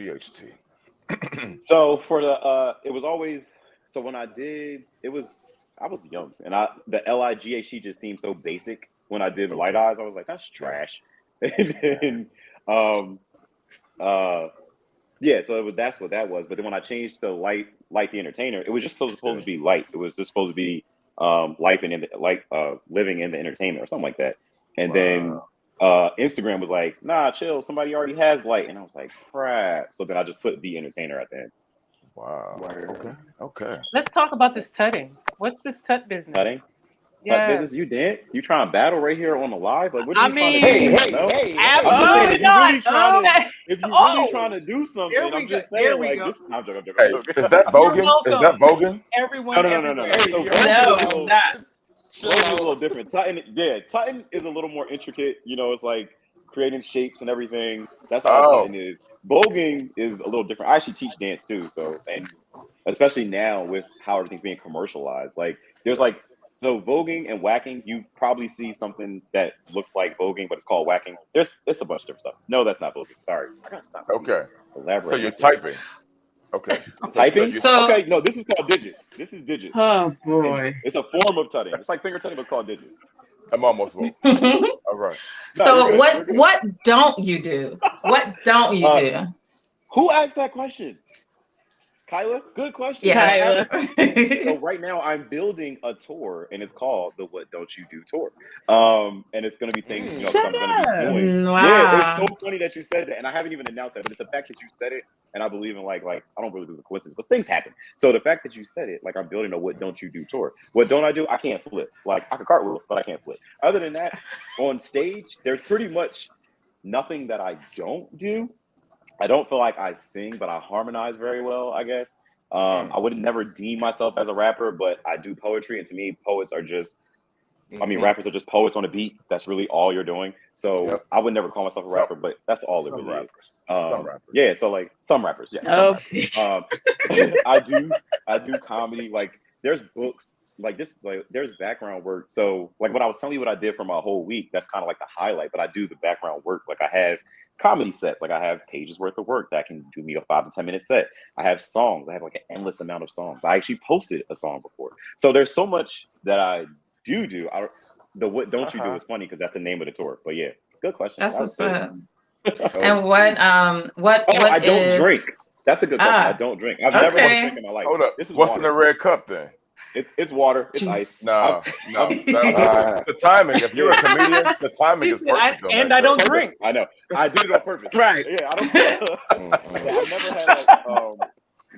So for the it was always so when I did it was I was young and the LIGH just seemed so basic when I did Light Okay. Eyes. I was like, that's Yeah. trash. And then um uh yeah, so that's what that was. But then when I changed to Light the Entertainer, it was just supposed Yeah. to be light. It was just supposed to be life and in the, like living in the entertainment or something like that. And then Wow. Instagram was like, nah, chill, somebody already has Light. And I was like, crap. So then I just put the entertainer at the end. Wow. Okay. Word. Okay. Let's talk about this tutting. What's this tut business? Tutting? Tut Yes. business, you dance? You trying to battle right here on the live? Like what are I you trying to Hey, do? mean, hey, No? hey, hey. I'm just saying absolutely if you're not. really trying to if you're really trying Oh, to do there something, we I'm go. just There saying we like go. this. I'm joking. I'm joking. I'm Hey, joking. is that You're voguing? Is that welcome. voguing? No, Everyone, no, no, no, no, no. everywhere. Hey, So yo, Vogue is a No, yo, it's little not. chill Vogue is a little out. different. Tutting, yeah, tutting is a little more intricate. You know, it's like creating shapes and everything. That's all Oh, tutting is. Voguing is a little different. I actually teach dance too, so and especially now with how everything's being commercialized. Like there's like so voguing and whacking, you probably see something that looks like voguing, but it's called whacking. There's it's a bunch of different stuff. No, that's not voguing. Sorry. I gotta stop being okay. So elaborate you're answers. typing. Okay. So Typing? you So Okay, no, this is called digits. This is digits. Oh And boy. it's a form of tutting. It's like finger tutting, but it's called digits. I'm almost woke. All right. No, you're so good. You're good. what don't you do? What don't you Uh, do? who asked that question? Kyla, good question. So I Yes. have Kyla. it. So right now I'm building a tour, and it's called the What Don't You Do tour. And it's going to be things, you know, because Shut I'm going to be up. doing. Yeah, it's Wow. so funny that you said that, and I haven't even announced that, but it's the fact that you said it, and I believe in like I don't really believe in coincidence, but things happen. So the fact that you said it, like I'm building a What Don't You Do tour. What don't I do? I can't flip. Like I can cartwheel, but I can't flip. Other than that, on stage, there's pretty much nothing that I don't do. I don't feel like I sing, but I harmonize very well, I guess. I would never deem myself as a rapper, but I do poetry. And to me, poets are just, I mean, Mm-hmm. rappers are just poets on a beat. That's really all you're doing. So Yep. I would never call myself a Some rapper, but that's all it some really is. rappers. Some Yeah. rappers. So like some rappers, yeah, some Oh, rappers. I do comedy. Like there's books like this, like there's background work. So like what I was telling you what I did for my whole week, that's kind of like the highlight, but I do the background work. Like I have comedy sets, like I have pages worth of work that can do me a 5 to 10 minute set. I have songs, I have like an endless amount of songs. I actually posted a song before. So there's so much that I do. The What Don't You Do Uh-huh. is funny because that's the name of the tour. But yeah, good question. That's That was what's good. up. Oh, And what Oh, I what don't drink. is That's a good question. I ah don't drink. I've never had a what's drink okay. in my life. hold up? This is What's in the water. red cup then? It's water. It's ice. Juice. I've, No, no. I've, The timing. If you're yeah, a comedian, the timing He is said, perfect on and that I drink. don't perfect. drink. I know. I did it on purpose. right. Yeah, I don't. Mm-mm. I've never had like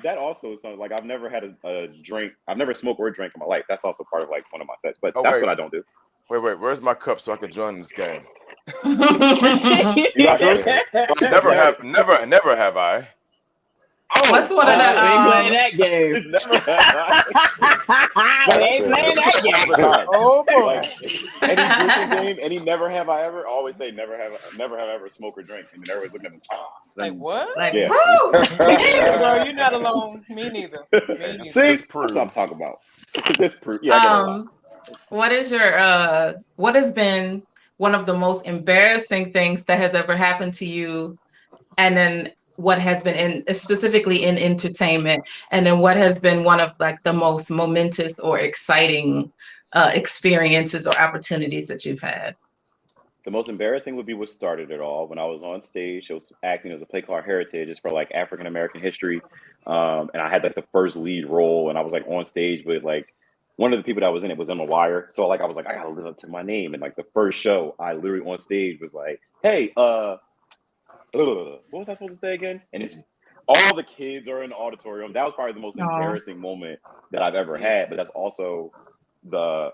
that. Also is something like I've never had a drink. I've never smoked or drank in my life. That's also part of like one of my sets. But Oh that's wait, what I don't do. wait. Where's my cup so I can join this game? You got yours? Never Yeah. have, never have I. What's Oh, one of We the ain't playing that game. never have. We But ain't playing this that comes all game. the time. Oh boy. Like any drinking game, any never have I ever. I always say never have I ever smoked or drink, and then everybody's looking at me. Like Then what? like yeah. woo? Girl, you're not alone. Me neither. Me neither. See, This that's what I'm proved. talking about. This proof. Yeah, I get it a lot. What is your what has been one of the most embarrassing things that has ever happened to you, and then what has been in specifically in entertainment, and then what has been one of like the most momentous or exciting experiences or opportunities that you've had? The most embarrassing would be what started it all. When I was on stage, I was acting as a play called Heritage. It's for like African American history, and I had like the first lead role, and I was like on stage with like one of the people that was in it was on the wire. So like I was like, I gotta live up to my name. And like the first show, I literally on stage was like, hey, what was I supposed to say again? And it's all the kids are in the auditorium. That was probably the most Oh, embarrassing moment that I've ever had. But that's also the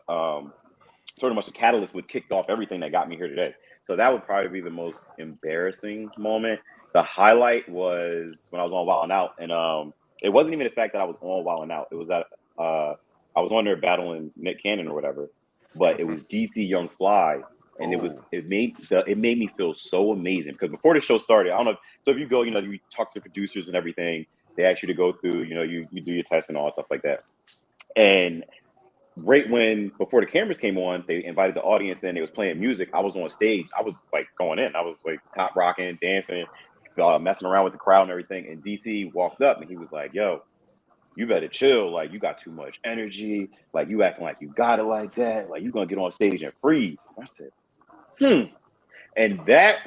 sort of much the catalyst would kicked off everything that got me here today. So that would probably be the most embarrassing moment. The highlight was when I was on Wild 'N Out, and it wasn't even the fact that I was on Wild 'N Out. It was that I was on there battling Nick Cannon or whatever, but it Mhm. was DC Young Fly, and Oh, it made me feel so amazing because before the show started, I don't know. So if you go, you know, you talk to producers and everything, they ask you to go through, you know, you do your tests and all that stuff like that, and right when before the cameras came on, they invited the audience in. They was playing music. I was on stage. I was like going in. I was like top rocking, dancing, messing around with the crowd and everything. And DC walked up and he was like, "Yo, you better chill. Like, you got too much energy. Like, you acting like you got it like that. Like, you gonna get on stage and freeze." I said, And that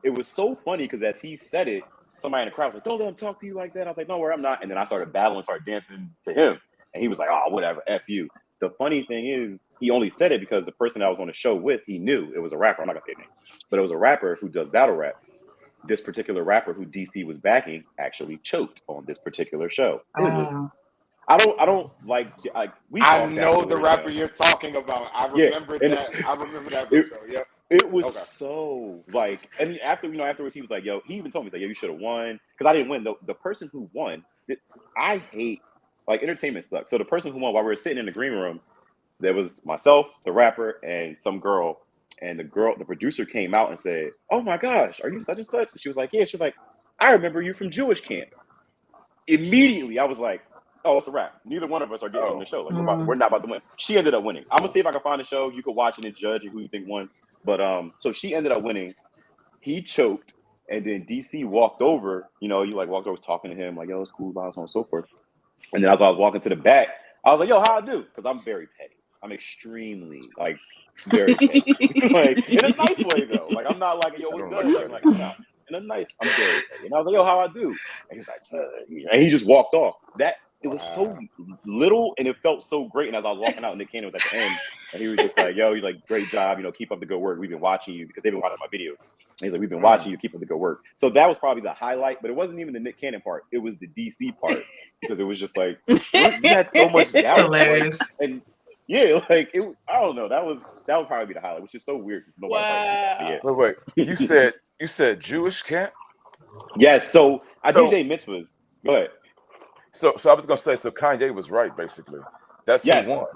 it was so funny because as he said it, somebody in the crowd was like, "Don't let him talk to you like that." I was like, "No, where I'm not." And then I started battling, started dancing to him, and he was like, "Oh, whatever, f you." The funny thing is, he only said it because the person I was on the show with, he knew it was a rapper. I'm not gonna say his name, but it was a rapper who does battle rap. This particular rapper who DC was backing actually choked on this particular show. It was. I don't like. We I talked know the afterwards, rapper you're talking about. I Yeah, remember and that. I remember that it, video. Yep. it was Okay. so like, and afterwards he was like, "Yo," he even told me, he's like, "Yo, you should have won," because I didn't win. The person who won, I hate, like, entertainment sucks. So the person who won, while we were sitting in the green room, there was myself, the rapper, and some girl. And the producer came out and said, "Oh my gosh, are you such and such?" She was like, "Yeah." She was like, "I remember you from Jewish camp." Immediately, I was like, "Oh, it's a wrap. Neither one of us are getting on the show. Like, we're not about to win." She ended up winning. I'm gonna see if I can find a show. You could watch it and judge who you think won. But so she ended up winning. He choked, and then DC walked over. You know, you like walked over talking to him, like, "Yo, it's cool," so on and so forth. And then as I was walking to the back, I was like, "Yo, how I do?" Because I'm very petty. I'm extremely very petty. Like, in a nice way though. Like, I'm not like, "Yo, what's good?" Like no. In a nice, I'm very petty. And I was like, "Yo, how I do?" And he was like, and he just walked off. It was so little and it felt so great. And as I was walking out, Nick Cannon was at the end, and he was just like, "Yo, he's like, great job. You know, keep up the good work. We've been watching you," because they've been watching my videos. And he's like, "We've been watching you. Keep up the good work." So that was probably the highlight, but it wasn't even the Nick Cannon part. It was the DC part because it was just like, we had so much It's doubt. hilarious. And yeah, like I don't know. That would probably be the highlight, which is so weird. Nobody Wow. Wait. You said Jewish camp? Yes. So I So- DJ mitzvahs. Go ahead. So I was gonna say, so Kanye was right, basically. That's Yes. who won.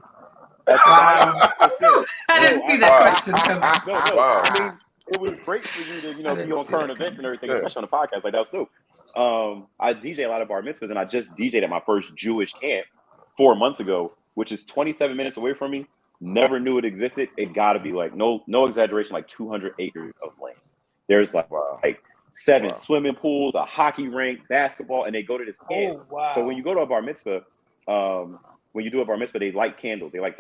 Wow. I I didn't see that question coming. No. Wow. I mean, it was great for you to I be didn't on see current that events and coming. everything, Yeah. especially on the podcast. Like, that was dope. I DJ a lot of bar mitzvahs, and I just DJed at my first Jewish camp 4 months ago, which is 27 minutes away from me. Never knew it existed. It got to be like no exaggeration, like 200 acres of land. There's like 7 swimming pools, a hockey rink, basketball, and they go to this camp. Oh, wow. So when you go to a bar mitzvah, when you do a bar mitzvah, they light candles. They like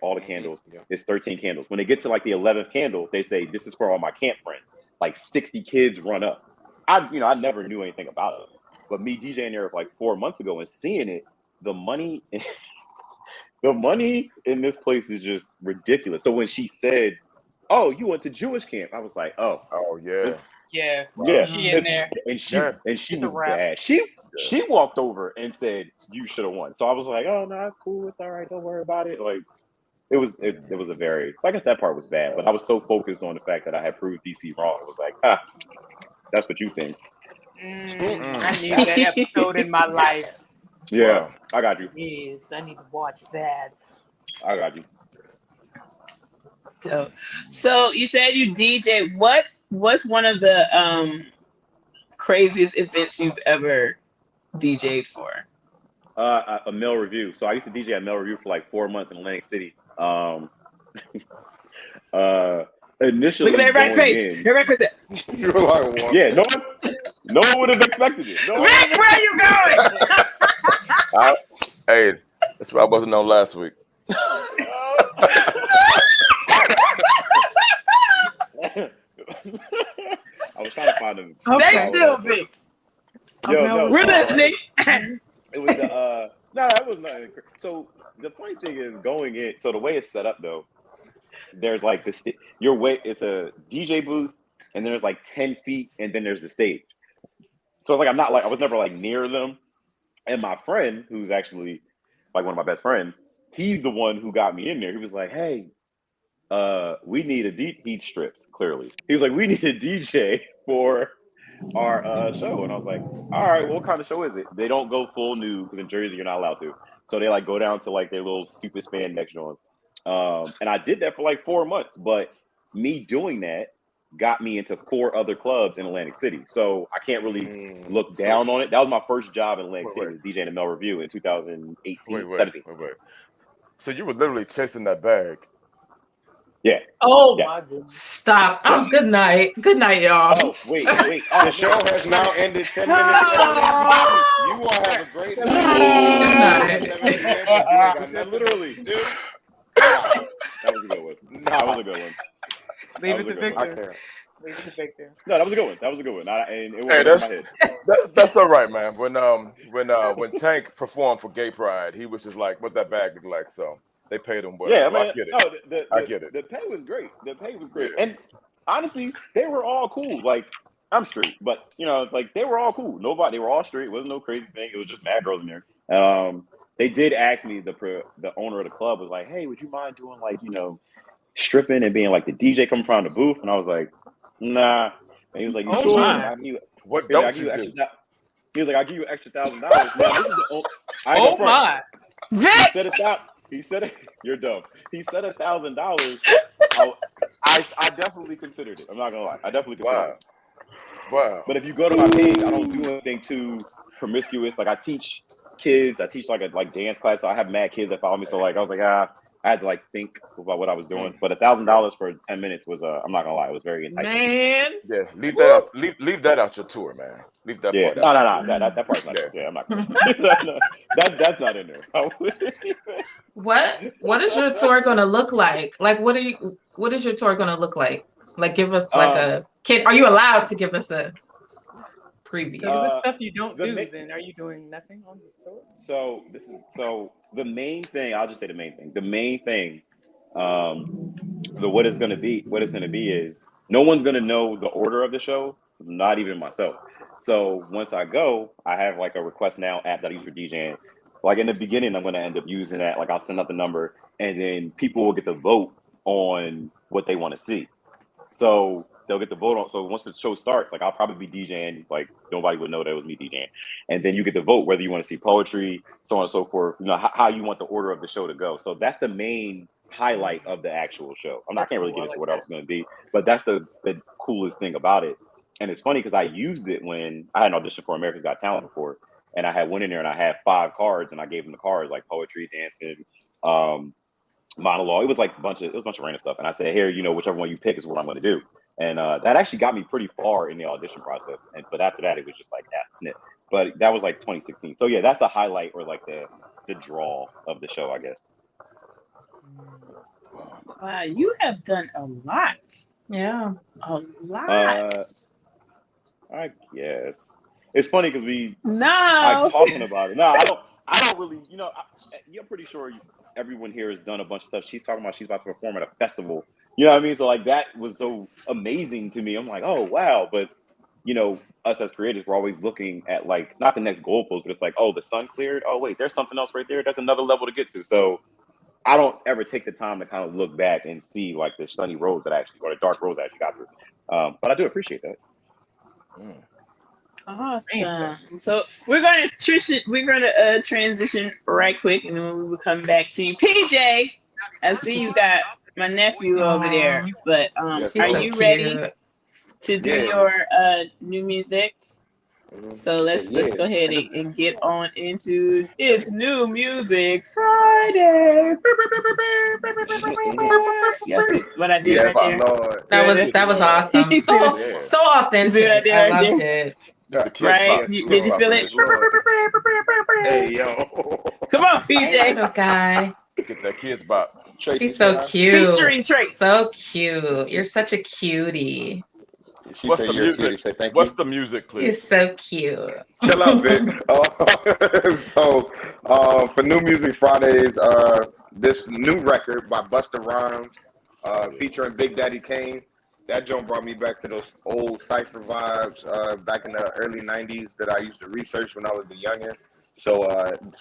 all the candles. It's 13 candles. When they get to like the 11th candle, they say, "This is for all my camp friends." Like 60 kids run up. I never knew anything about it, but me DJing there like 4 months ago and seeing it, the money in this place is just ridiculous. So when she said, "Oh, you went to Jewish camp," I was like, "Oh, Yeah. Yeah. yeah." She in there. And she It's a was wrap. bad. She walked over and said, "You should have won." So I was like, "Oh no, it's cool. It's all right. Don't worry about it." Like, it was a very. So I guess that part was bad, but I was so focused on the fact that I had proved DC wrong. It was like, that's what you think. I need that episode in my life. Yeah, I got you. Yes, I need to watch that. I got you. So you said you DJ. What's one of the craziest events you've ever DJ'd for? A Mel Review. So I used to DJ at Mel Review for like 4 months in Atlantic City. Initially, Look at everybody's going face. in, Everybody's face. You're like, what? yeah, no one would have expected it. No one Rick, where are you going? Hey, that's what I wasn't on last week. I was trying to find them. Stay still, Vic. We're listening. It was no, that was nothing. So the funny thing is, going in. So the way it's set up though, there's like this. It's a DJ booth, and then there's like 10 feet, and then there's the stage. So it's like I was never like near them. And my friend, who's actually like one of my best friends, he's the one who got me in there. He was like, "Hey, we need heat strips." Clearly, he was like, "We need a DJ for our show." And I was like, "All right, well, what kind of show is it?" They don't go full nude because in Jersey you're not allowed to. So they like go down to like their little stupid spandex joints. And I did that for like 4 months, but me doing that got me into 4 other clubs in Atlantic City. So I can't really look down on it. That was my first job in Atlantic City, was DJing at Mel Review in 2018, 17. Wait. So you were literally chasing that bag. Yeah. Oh Yes. my goodness. Stop. Yes. Good night. Good night, y'all. Oh, wait. Oh, The show man. has now ended 10 minutes early. You all have a great night. Good night. 7 p.m., but you ain't got nothing Literally. to do. Nah, that was a good one. Nah, That was a good one. Leave That it was a to good one. I Victor. can't. Leave it to Victor. No, that was a good one. That was a good one. And it won't Hey, get out of my head. that's all right, man. When Tank performed for Gay Pride, he was just like, "What that bag look like?" So they paid him well. Yeah, I So I mean, get it. no, the, I the get it. the pay was great. The pay was great, Yeah. and honestly, they were all cool. Like I'm straight, but like they were all cool. Nobody, they were all straight. It wasn't no crazy thing. It was just mad girls in there. They did ask me. The owner of the club was like, "Hey, would you mind doing like stripping and being like the DJ coming from the booth?" And I was like, "Nah." And he was like, "You Oh sure?" He was my. like, "I give you." What He was like, "I don't give you you do? extra." He was like, "I'll give you extra $1,000." Now this is I ain't Oh gonna front. my. He Vic, said He said you're dumb. He said $1,000. I definitely considered it. I'm not gonna lie. I definitely considered Wow. it. Wow. But if you go to my page, I don't do anything too promiscuous. Like I teach kids. I teach like dance class. So I have mad kids that follow me. So like I was like I had to like think about what I was doing. But $1,000 for 10 minutes was I'm not gonna lie. It was very enticing. Man. Yeah. Leave that Woo. out. Leave that out your tour, man. Leave that Yeah. part out. No. That part's not. Yeah. Yeah, I'm not. No, that's not in there. What is your tour gonna look like? Like what is your tour gonna look like? Like give us like um. are you allowed to give us a Because preview? if it's stuff you don't The do, ma- then are you doing nothing on the tour? so the main thing. I'll just say the main thing. The main thing. Um. What it's gonna be. What it's gonna be is no one's gonna know the order of the show. Not even myself. So once I go, I have like a request now app that I use for DJing. Like in the beginning, I'm gonna end up using that. Like I'll send out the number, and then people will get to vote on what they want to see. So they'll get to vote on. So once the show starts, like I'll probably be DJing. Like nobody would know that it was me DJing, and then you get to vote whether you want to see poetry, so on and so forth. How you want the order of the show to go. So that's the main highlight of the actual show. I That's can't really cool. get I into like what else that. it's going to be, but that's the coolest thing about it. And it's funny because I used it when I had an audition for America's Got Talent before, and I had went in there and I had 5 cards, and I gave them the cards like poetry, dancing, um, monologue. It was like a bunch of random stuff, and I said, "Here, whichever one you pick is what I'm going to do." And that actually got me pretty far in the audition process. But after that, it was just like snip. But that was like 2016. So yeah, that's the highlight or like the draw of the show, I guess. wow, you have done a lot. Yeah. A lot. I guess it's funny because I'm No. talking about it. No, I don't really. You're pretty sure everyone here has done a bunch of stuff. She's talking about she's about to perform at a festival. You know what I mean? So like that was so amazing to me. I'm like, oh wow. But us as creators, we're always looking at like not the next goalpost, but it's like, oh, the sun cleared. Oh wait, there's something else right there. There's another level to get to. So I don't ever take the time to kind of look back and see like the sunny roads that actually, or the dark roads that I actually got through. But I do appreciate that. Mm. Awesome. So we're gonna transition right quick, and then we will come back to you, PJ. I see you got my nephew over there, Aw, but Yes, he's are so Lord. you ready cute. to do Yeah. your new music? So He said, let's yeah. go ahead and get on into it's new music Friday. Y'all see what I did Yes, right there? Lord. See what I That did? was Lord. awesome. You see what, So Yeah. so you see what I authentic. did I right loved there? it. It's the kids Right? spot. Yes, Did you Lord. feel in it? Yes, this show. Lord. Hey, yo. Come on, Hey, PJ. little guy. Get that kids spot. Tracy, He's say so hi. cute. Featuring Trace. So cute. You're such a cutie. She What's said, the you're a cutie. music? Say thank What's you. the music, You're please? so cute. Chill out, Vic. For New Music Fridays, this new record by Busta Rhymes, featuring Big Daddy Kane. That joint brought me back to those old cypher vibes back in the early '90s that I used to research when I was a youngin. So,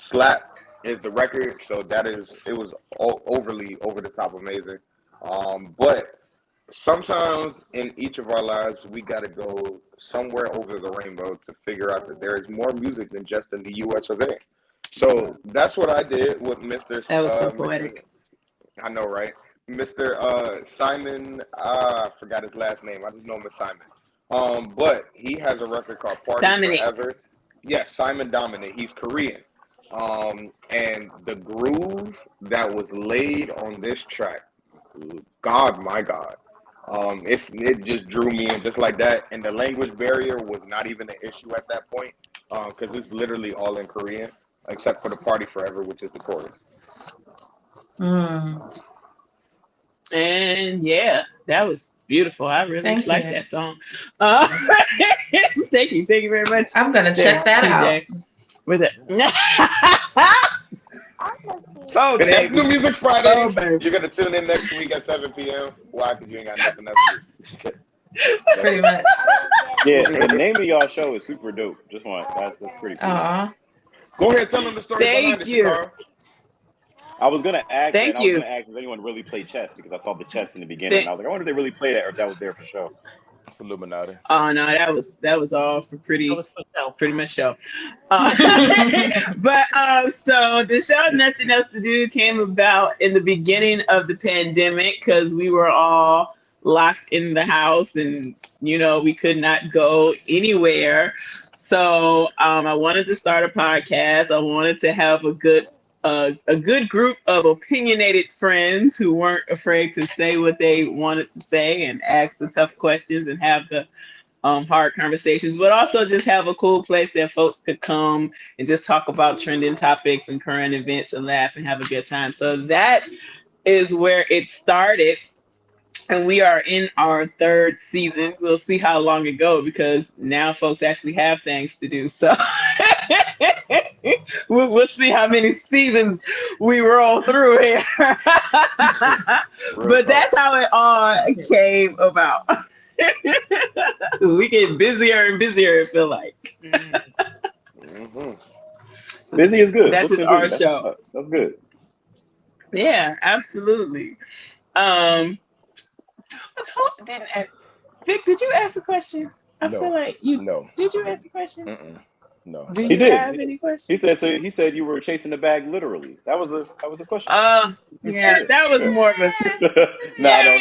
Slap is the record. So it was overly over the top amazing. But sometimes in each of our lives, we got to go somewhere over the rainbow to figure out that there is more music than just in the U.S. of A. So that's what I did with Mr. That was so Mr. poetic. I know, right? Mr. Simon. I forgot his last name. I just know him as Simon. But he has a record called Party Dominic. Forever. Yes, Simon Dominic. He's Korean. And the groove that was laid on this track God, my God. It just drew me in just like that, and the language barrier was not even an issue at that point, because it's literally all in Korean except for the Party Forever, which is the chorus. Mm. And yeah, that was beautiful. I really Thank like you. that song. Thank you very much. I'm gonna There, check that out. TJ, with it. Oh And that's New baby, Music oh Fridays. baby. You're gonna tune in next week at 7 p.m. Why? Because you ain't got nothing else to do. Pretty much. Yeah, the name of y'all show is super dope. Just want that's pretty cool. Aw. Go ahead and tell them the story behind Thank it, you, Shakara. I was gonna ask that. thank I was you. gonna ask if anyone really played chess because I saw the chess in the beginning, and I was like, I wonder if they really played that or if that was there for show. It's Illuminati. Oh no, that was all for That pretty was for self. pretty much show. Uh, but so the show Nothing Else to Do came about in the beginning of the pandemic because we were all locked in the house and we could not go anywhere. So I wanted to start a podcast. I wanted to have a good group of opinionated friends who weren't afraid to say what they wanted to say and ask the tough questions and have the hard conversations, but also just have a cool place that folks could come and just talk about trending topics and current events and laugh and have a good time. So that is where it started. And we are in our third season. We'll see how long it goes because now folks actually have things to do. So we'll see how many seasons we roll through here. But that's how it all came about. We get busier and busier, I feel like. Busy is good. That's Books just and our busy. That's what's show. up. That's good. Yeah, absolutely. Um, who didn't ask? Vic, did you ask a question? I feel No, like you no, did. You ask a question? no. Do He you did. have any He questions? said so. He said you were chasing the bag literally. That was his question. Yeah, that was more of a. Nah, Yeah,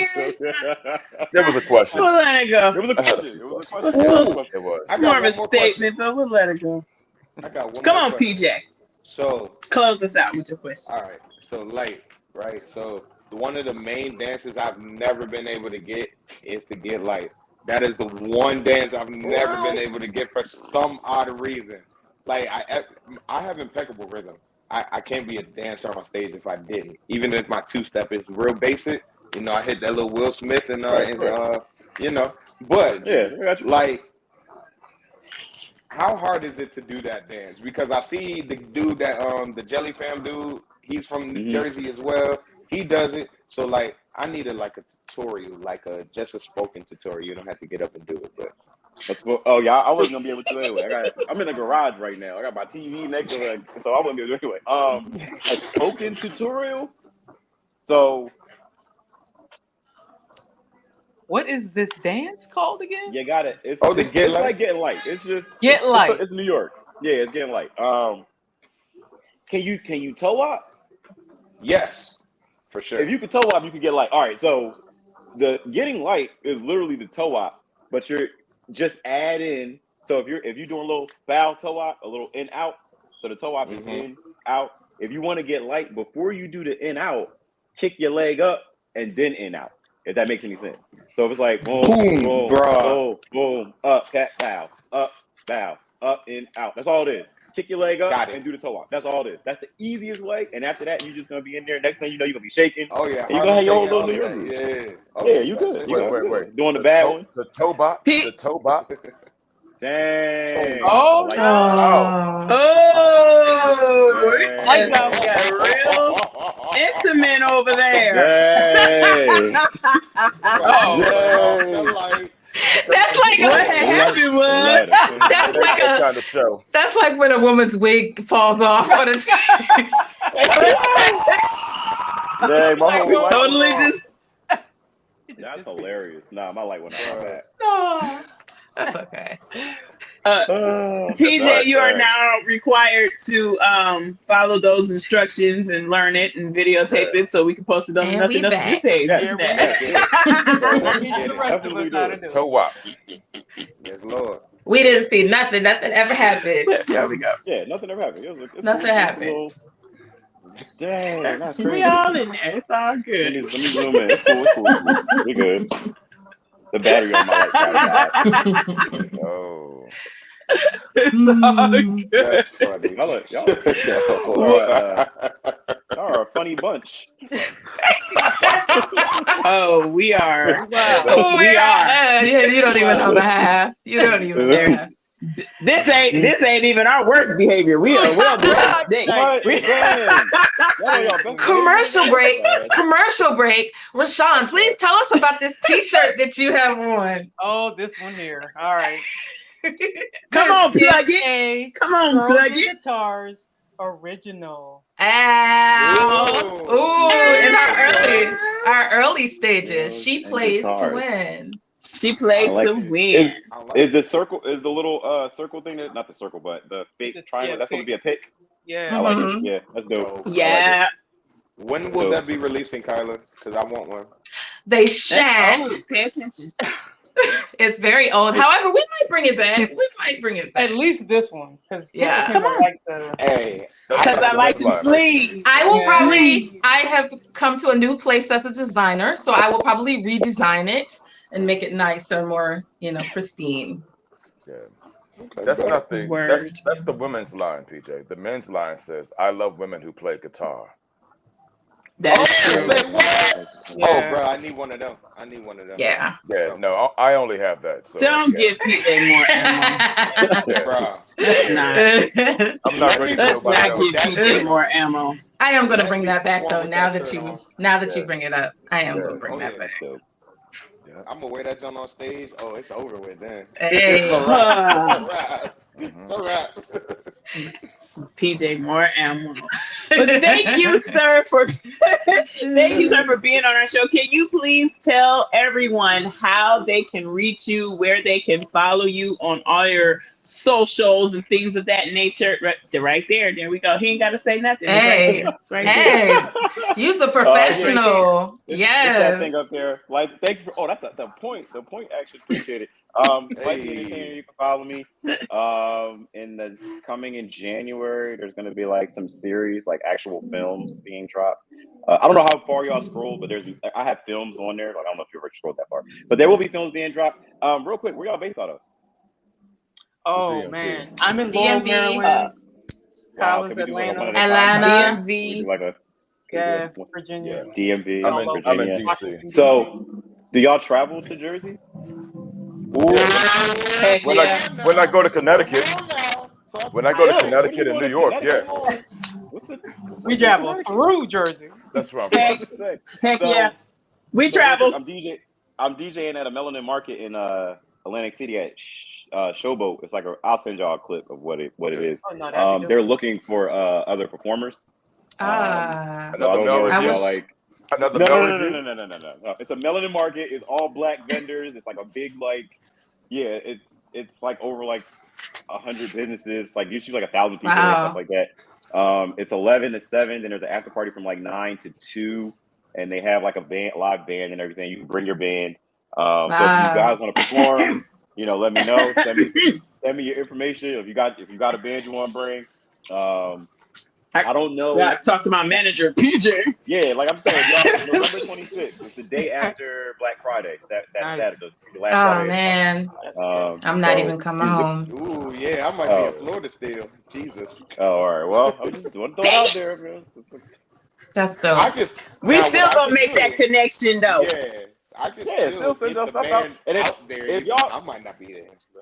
There was a question. we'll let it go. It was a I had a question. few It was a questions. question. Yeah, It was a Ooh, question. it was. I it's more got of a one more question. statement, but we'll let it go. I got one Come more on, question. PJ, So, close us out with your question. all right. So, Light, right? So, one of the main dances I've never been able to get is to get Light. That is the one dance I've never been able to get for some odd reason. Like, I have impeccable rhythm. I can't be a dancer on stage if I didn't. Even if my two step is real basic, I hit that little Will Smith Right. you know. But Yeah, I got you. like, how hard is it to do that dance? Because I see the dude that the Jelly Fam dude, he's from New Mm-hmm. Jersey as well. He does it. So like I needed like a tutorial, like just a spoken tutorial. You don't have to get up and do it, but Oh yeah, I wasn't gonna be able to anyway. I'm in the garage right now. I got my TV next to it, so I wouldn't be able to anyway. A spoken tutorial. So What is this dance called again? you got it. It's oh, the it's, Get it's Light? like getting light. It's just Get light. it's New York. Yeah, it's getting light. Can you toe up? Yes, for sure. If you could toe up, you could get light. All right, so the getting light is literally the toe up, but you're just add in. So if you're doing a little bow toe up, a little in out, so the toe up is in out. If you want to get light before you do the in out, kick your leg up and then in out. If that makes any sense. So if it's like boom, Boom, boom, bruh. boom, boom, up, cat, bow, up, in, out. That's all it is. Kick your leg up Got it. and do the toe up. That's all it is. That's the easiest way. And after that, you're just gonna be in there. Next thing you know, you're gonna be shaking. Oh yeah, And you're gonna have your whole Harlem little shaking, New all York of that. groove. Yeah. Yeah, Okay, you that's good. it. You good. Wait. Doing the bad one. The toe bop. Pete. The toe bop. Dang. Oh, I like Oh. oh, it Dang. just got real intimate over there. Dang. Oh, Dang. That's like what a, had happened was Light. that's like That a kind of show. that's like when a woman's wig falls off on a Dang, my whole we life totally was off. just. That's hilarious. Nah, my light went out my back. Oh, that's okay. PJ, Sorry, you are sorry. now required to follow those instructions and learn it and videotape it so we can post it on the And Nothing we Else to Do back. page. Yeah, Look we at back. that. So, Let me yeah, the rest of definitely us do how to it. do Toe it. wop. Yes, Lord. We didn't see nothing. Nothing ever happened. There we go. Yeah, nothing ever happened. It's Nothing cool. happened. Dang, that's We crazy. all in there. It's all Let good. me zoom in. It's cool. It's cool. It's cool. We good. The battery on my light try to die. Oh. It's all Mm. good. That's funny. Y'all are a funny bunch. Oh, we are. Wow. We are. Yeah, you don't even know the half. You don't even know the half. This ain't even our worst behavior. We are well behaved today. What? We- Dang. Y'all on y'all best Commercial behavior break. today? Commercial break. Rashawn, please tell us about this T-shirt that you have on. Oh, this one here. All right. Come on, This plug is it. a Come on, Girls plug and it. Guitars original. Ow. Ooh. Ooh, in Okay. our early stages. Girls She and plays to guitars. win. She I plays like to it. win. I like Is the it. circle is the little circle thing that not the circle but the fake Just, triangle that's supposed to be a pick? Yeah. I like it. Mhm. Yeah, that's dope. Dope. I like it. Yeah. When That's will dope. that be releasing, Kyla? Because I want one. They That's shan't. old. Pay attention. It's very old. However, we might bring it back. She's- We might bring it back. At least this one, because people Yeah. tend Come to on. like the. Hey, That's Because I the like men's them line. sleeves. I will Yeah. probably, I have come to a new place as a designer, so I will probably redesign it and make it nicer, more, pristine. Yeah. okay, That's bet. not the Word. that's the women's line, PJ. The men's line says, "I love women who play guitar." That Oh, is true. say what? Oh, Yeah. bro, I need one of them. I need one of them. Yeah. Yeah, no, I only have that. So Don't yeah, give PJ more ammo. yeah. Bro, Let's not. I'm not let going me to give Let's put nobody not one give with else. that PJ shirt more on. ammo. I am going to Let bring me that put back one though. with Now that that shirt you, on. now that you Yeah, bring it up, I am going yeah, to bring Oh that yeah. back. Dope. yeah. I'm gonna wear that joint on stage. Oh, it's over with then. It's Hey. a wrap. It's a wrap. hmm It's a wrap. PJ more ammo. But thank you, sir, for thank you, sir, for being on our show. Can you please tell everyone how they can reach you, where they can follow you on all your socials and things of that nature? Right there. There we go. He ain't got to say nothing. It's right Hey. there. It's right there. Hey. Use a Yeah. professional. It's that thing Yes. up there. Like, thank you for. Oh, that's the point. The point action. Appreciate it. Like the entertainer, Hey. you can follow me. In the coming in January, there's going to be like some series, like actual films being dropped. I don't know how far y'all scroll, but I have films on there. Like, I don't know if you ever scrolled that far, but there will be films being dropped. Real quick, where y'all based out of? Oh DMV. man, I'm in Laurel, DMV. Maryland. Wow. Kyla's Can we do like a one Atlanta. at a time? Kyla? Atlanta. Can we do DMV. like a? Can we do Yeah, like Virginia. Yeah, DMV, I'm All in over. I'm in Virginia? DC. Washington D.C. So, do y'all travel to Jersey? Yeah, Heck when I yeah. when I go to Connecticut, Come on now. Talk when your I go to shit. Really? What are you Connecticut and doing New in York, Connecticut? yes, What's We up there in travel Connecticut? through Jersey. that's where I'm I'm from. about to say. Heck yeah. So, We so real quick, travel. I'm DJing at a Melanin Market in Atlantic City at Showboat. It's like I'll send y'all a clip of what it Okay. is. Oh no, that'd be They're dope. looking for other performers. Ah. So I Another don't Mel know if I review. y'all wish. like. Another No, Mel no, no, no, review. no, no, no, no, no, no. It's a Melanin Market. It's all black vendors. It's like a big yeah. It's like over like 100 businesses, like usually like 1,000 people there, stuff Wow. like that. It's 11 to 7. Then there's an after party from like 9 to 2, and they have like a live band and everything. You can bring your band. So if you Wow. guys want to perform, let me know. Send me your information. If you got a band you want to bring. I don't know. I talked to my manager, PJ. Yeah, like I'm saying, y'all, November 26th. It's the day after Black Friday. That's Nice. Saturday, the last Oh Saturday of the month. man. I'm not even So coming use the. home. Ooh, yeah, I might be in Oh, Florida still. Jesus. all right. Well, I was just want to throw it out there, man. That's I dope. just We now what still I gonna could make that do. connection though. Yeah, I could Yeah, still still send get y'all the stuff out. band And out there. if Even y'all I might not be there. So.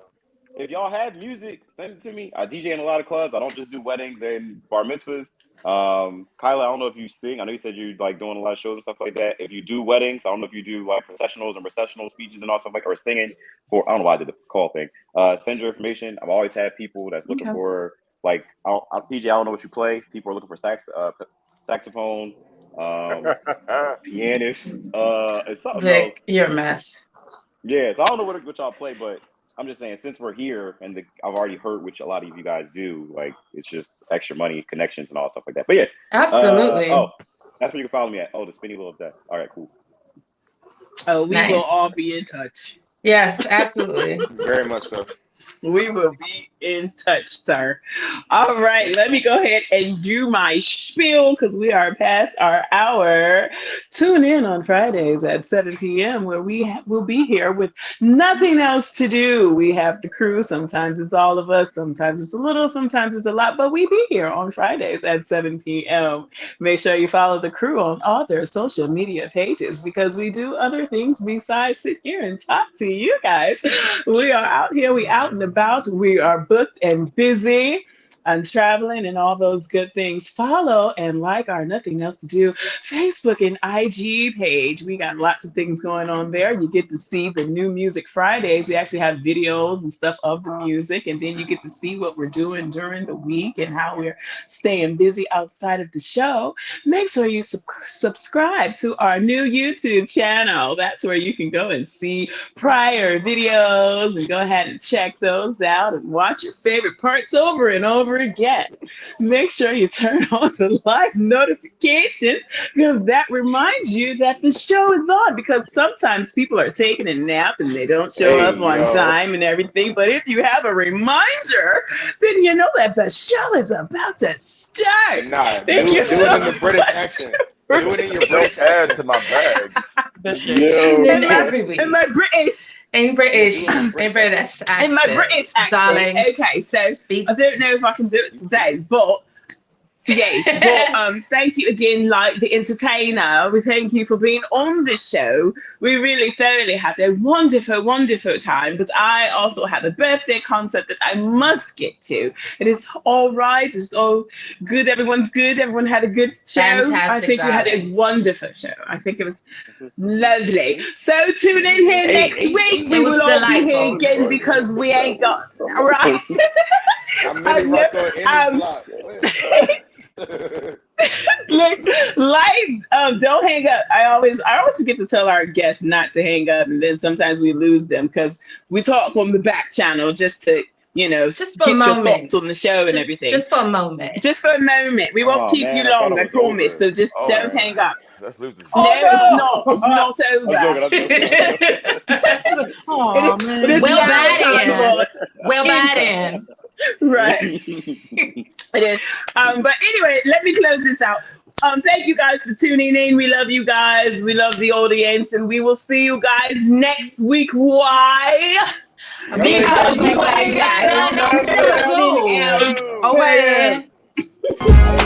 if y'all have music, send it to me. I DJ in a lot of clubs. I don't just do weddings and bar mitzvahs. Kyla, I don't know if you sing. I know you said you like doing a lot of shows and stuff like that. If you do weddings, I don't know if you do like processionals and recessional speeches and all stuff like or singing for. I don't know why I did the call thing. Send your information. I've always had people that's looking Okay. for like PJ. I don't know what you play. People are looking for saxophone, pianist, and something Vic, else. you're a mess. Yeah, so I don't know what y'all play, but I'm just saying since we're here and I've already heard what a lot of you guys do, like it's just extra money, connections, and all stuff like that. But yeah, Absolutely. that's where you can follow me at. Oh, the Spinny Little Death. All right, cool. Oh, we will Nice. all be in touch. Yes, absolutely. Very much so. We will be in touch, sir. All right, let me go ahead and do my spiel because we are past our hour. Tune in on Fridays at 7 p.m. where will be here with nothing else to do. We have the crew. Sometimes it's all of us, sometimes it's a little, sometimes it's a lot, but we be here on Fridays at 7 p.m. Make sure you follow the crew on all their social media pages because we do other things besides sit here and talk to you guys. We are out here, we out and about, we are booked and busy and traveling and all those good things. Follow and like our Nothing Else to Do Facebook and IG page. We got lots of things going on there. You get to see the new Music Fridays. We actually have videos and stuff of the music, and then you get to see what we're doing during the week and how we're staying busy outside of the show. Make sure you subscribe to our new YouTube channel. That's where you can go and see prior videos and go ahead and check those out and watch your favorite parts over and over again. Make sure you turn on the live notifications because that reminds you that the show is on because sometimes people are taking a nap and they don't show Hey, up on yo. time and everything. But if you have a reminder, then you know that the show is about to start. Nah, Thank you do it in so the British much. accent. Do it in your Don't British add accent. to my bag. Tune Yo. in every week In my British in British, Do it in in British British in my British accents, accent. darlings. Okay, so Beats. I don't know if I can do it today, but yes, but thank you again, like the entertainer. We thank you for being on the show. We really thoroughly had a wonderful, wonderful time. But I also have a birthday concert that I must get to. It is all right. It's all good. Everyone's good. Everyone had a good show. I Fantastic, think we had a darling. wonderful show. I think it was lovely. So tune in here Hey, next hey, week. hey. We It was will all be here delightful. again because we ain't got right. I'm I Millie know. Rocco in his block. Look, lights. Don't hang up. I always forget to tell our guests not to hang up, and then sometimes we lose them because we talk on the back channel just to, Just for a get your moment. thoughts on the show and Just everything. just for a moment. Just for a moment. We won't Oh keep you man, I thought long, it I was promise. over. So just don't Oh, hang up. let's lose this No, video. it's Oh not. It's no! not over. I'm joking. I'm joking. Oh It is man! Well, now bad time in. for Well, bad info. in. Right. It is. But anyway, let me close this out. Thank you guys for tuning in. We love you guys. We love the audience, and we will see you guys next week. Why? Because Because you you ain't ain't got got nothing nothing to do. else to Away. do.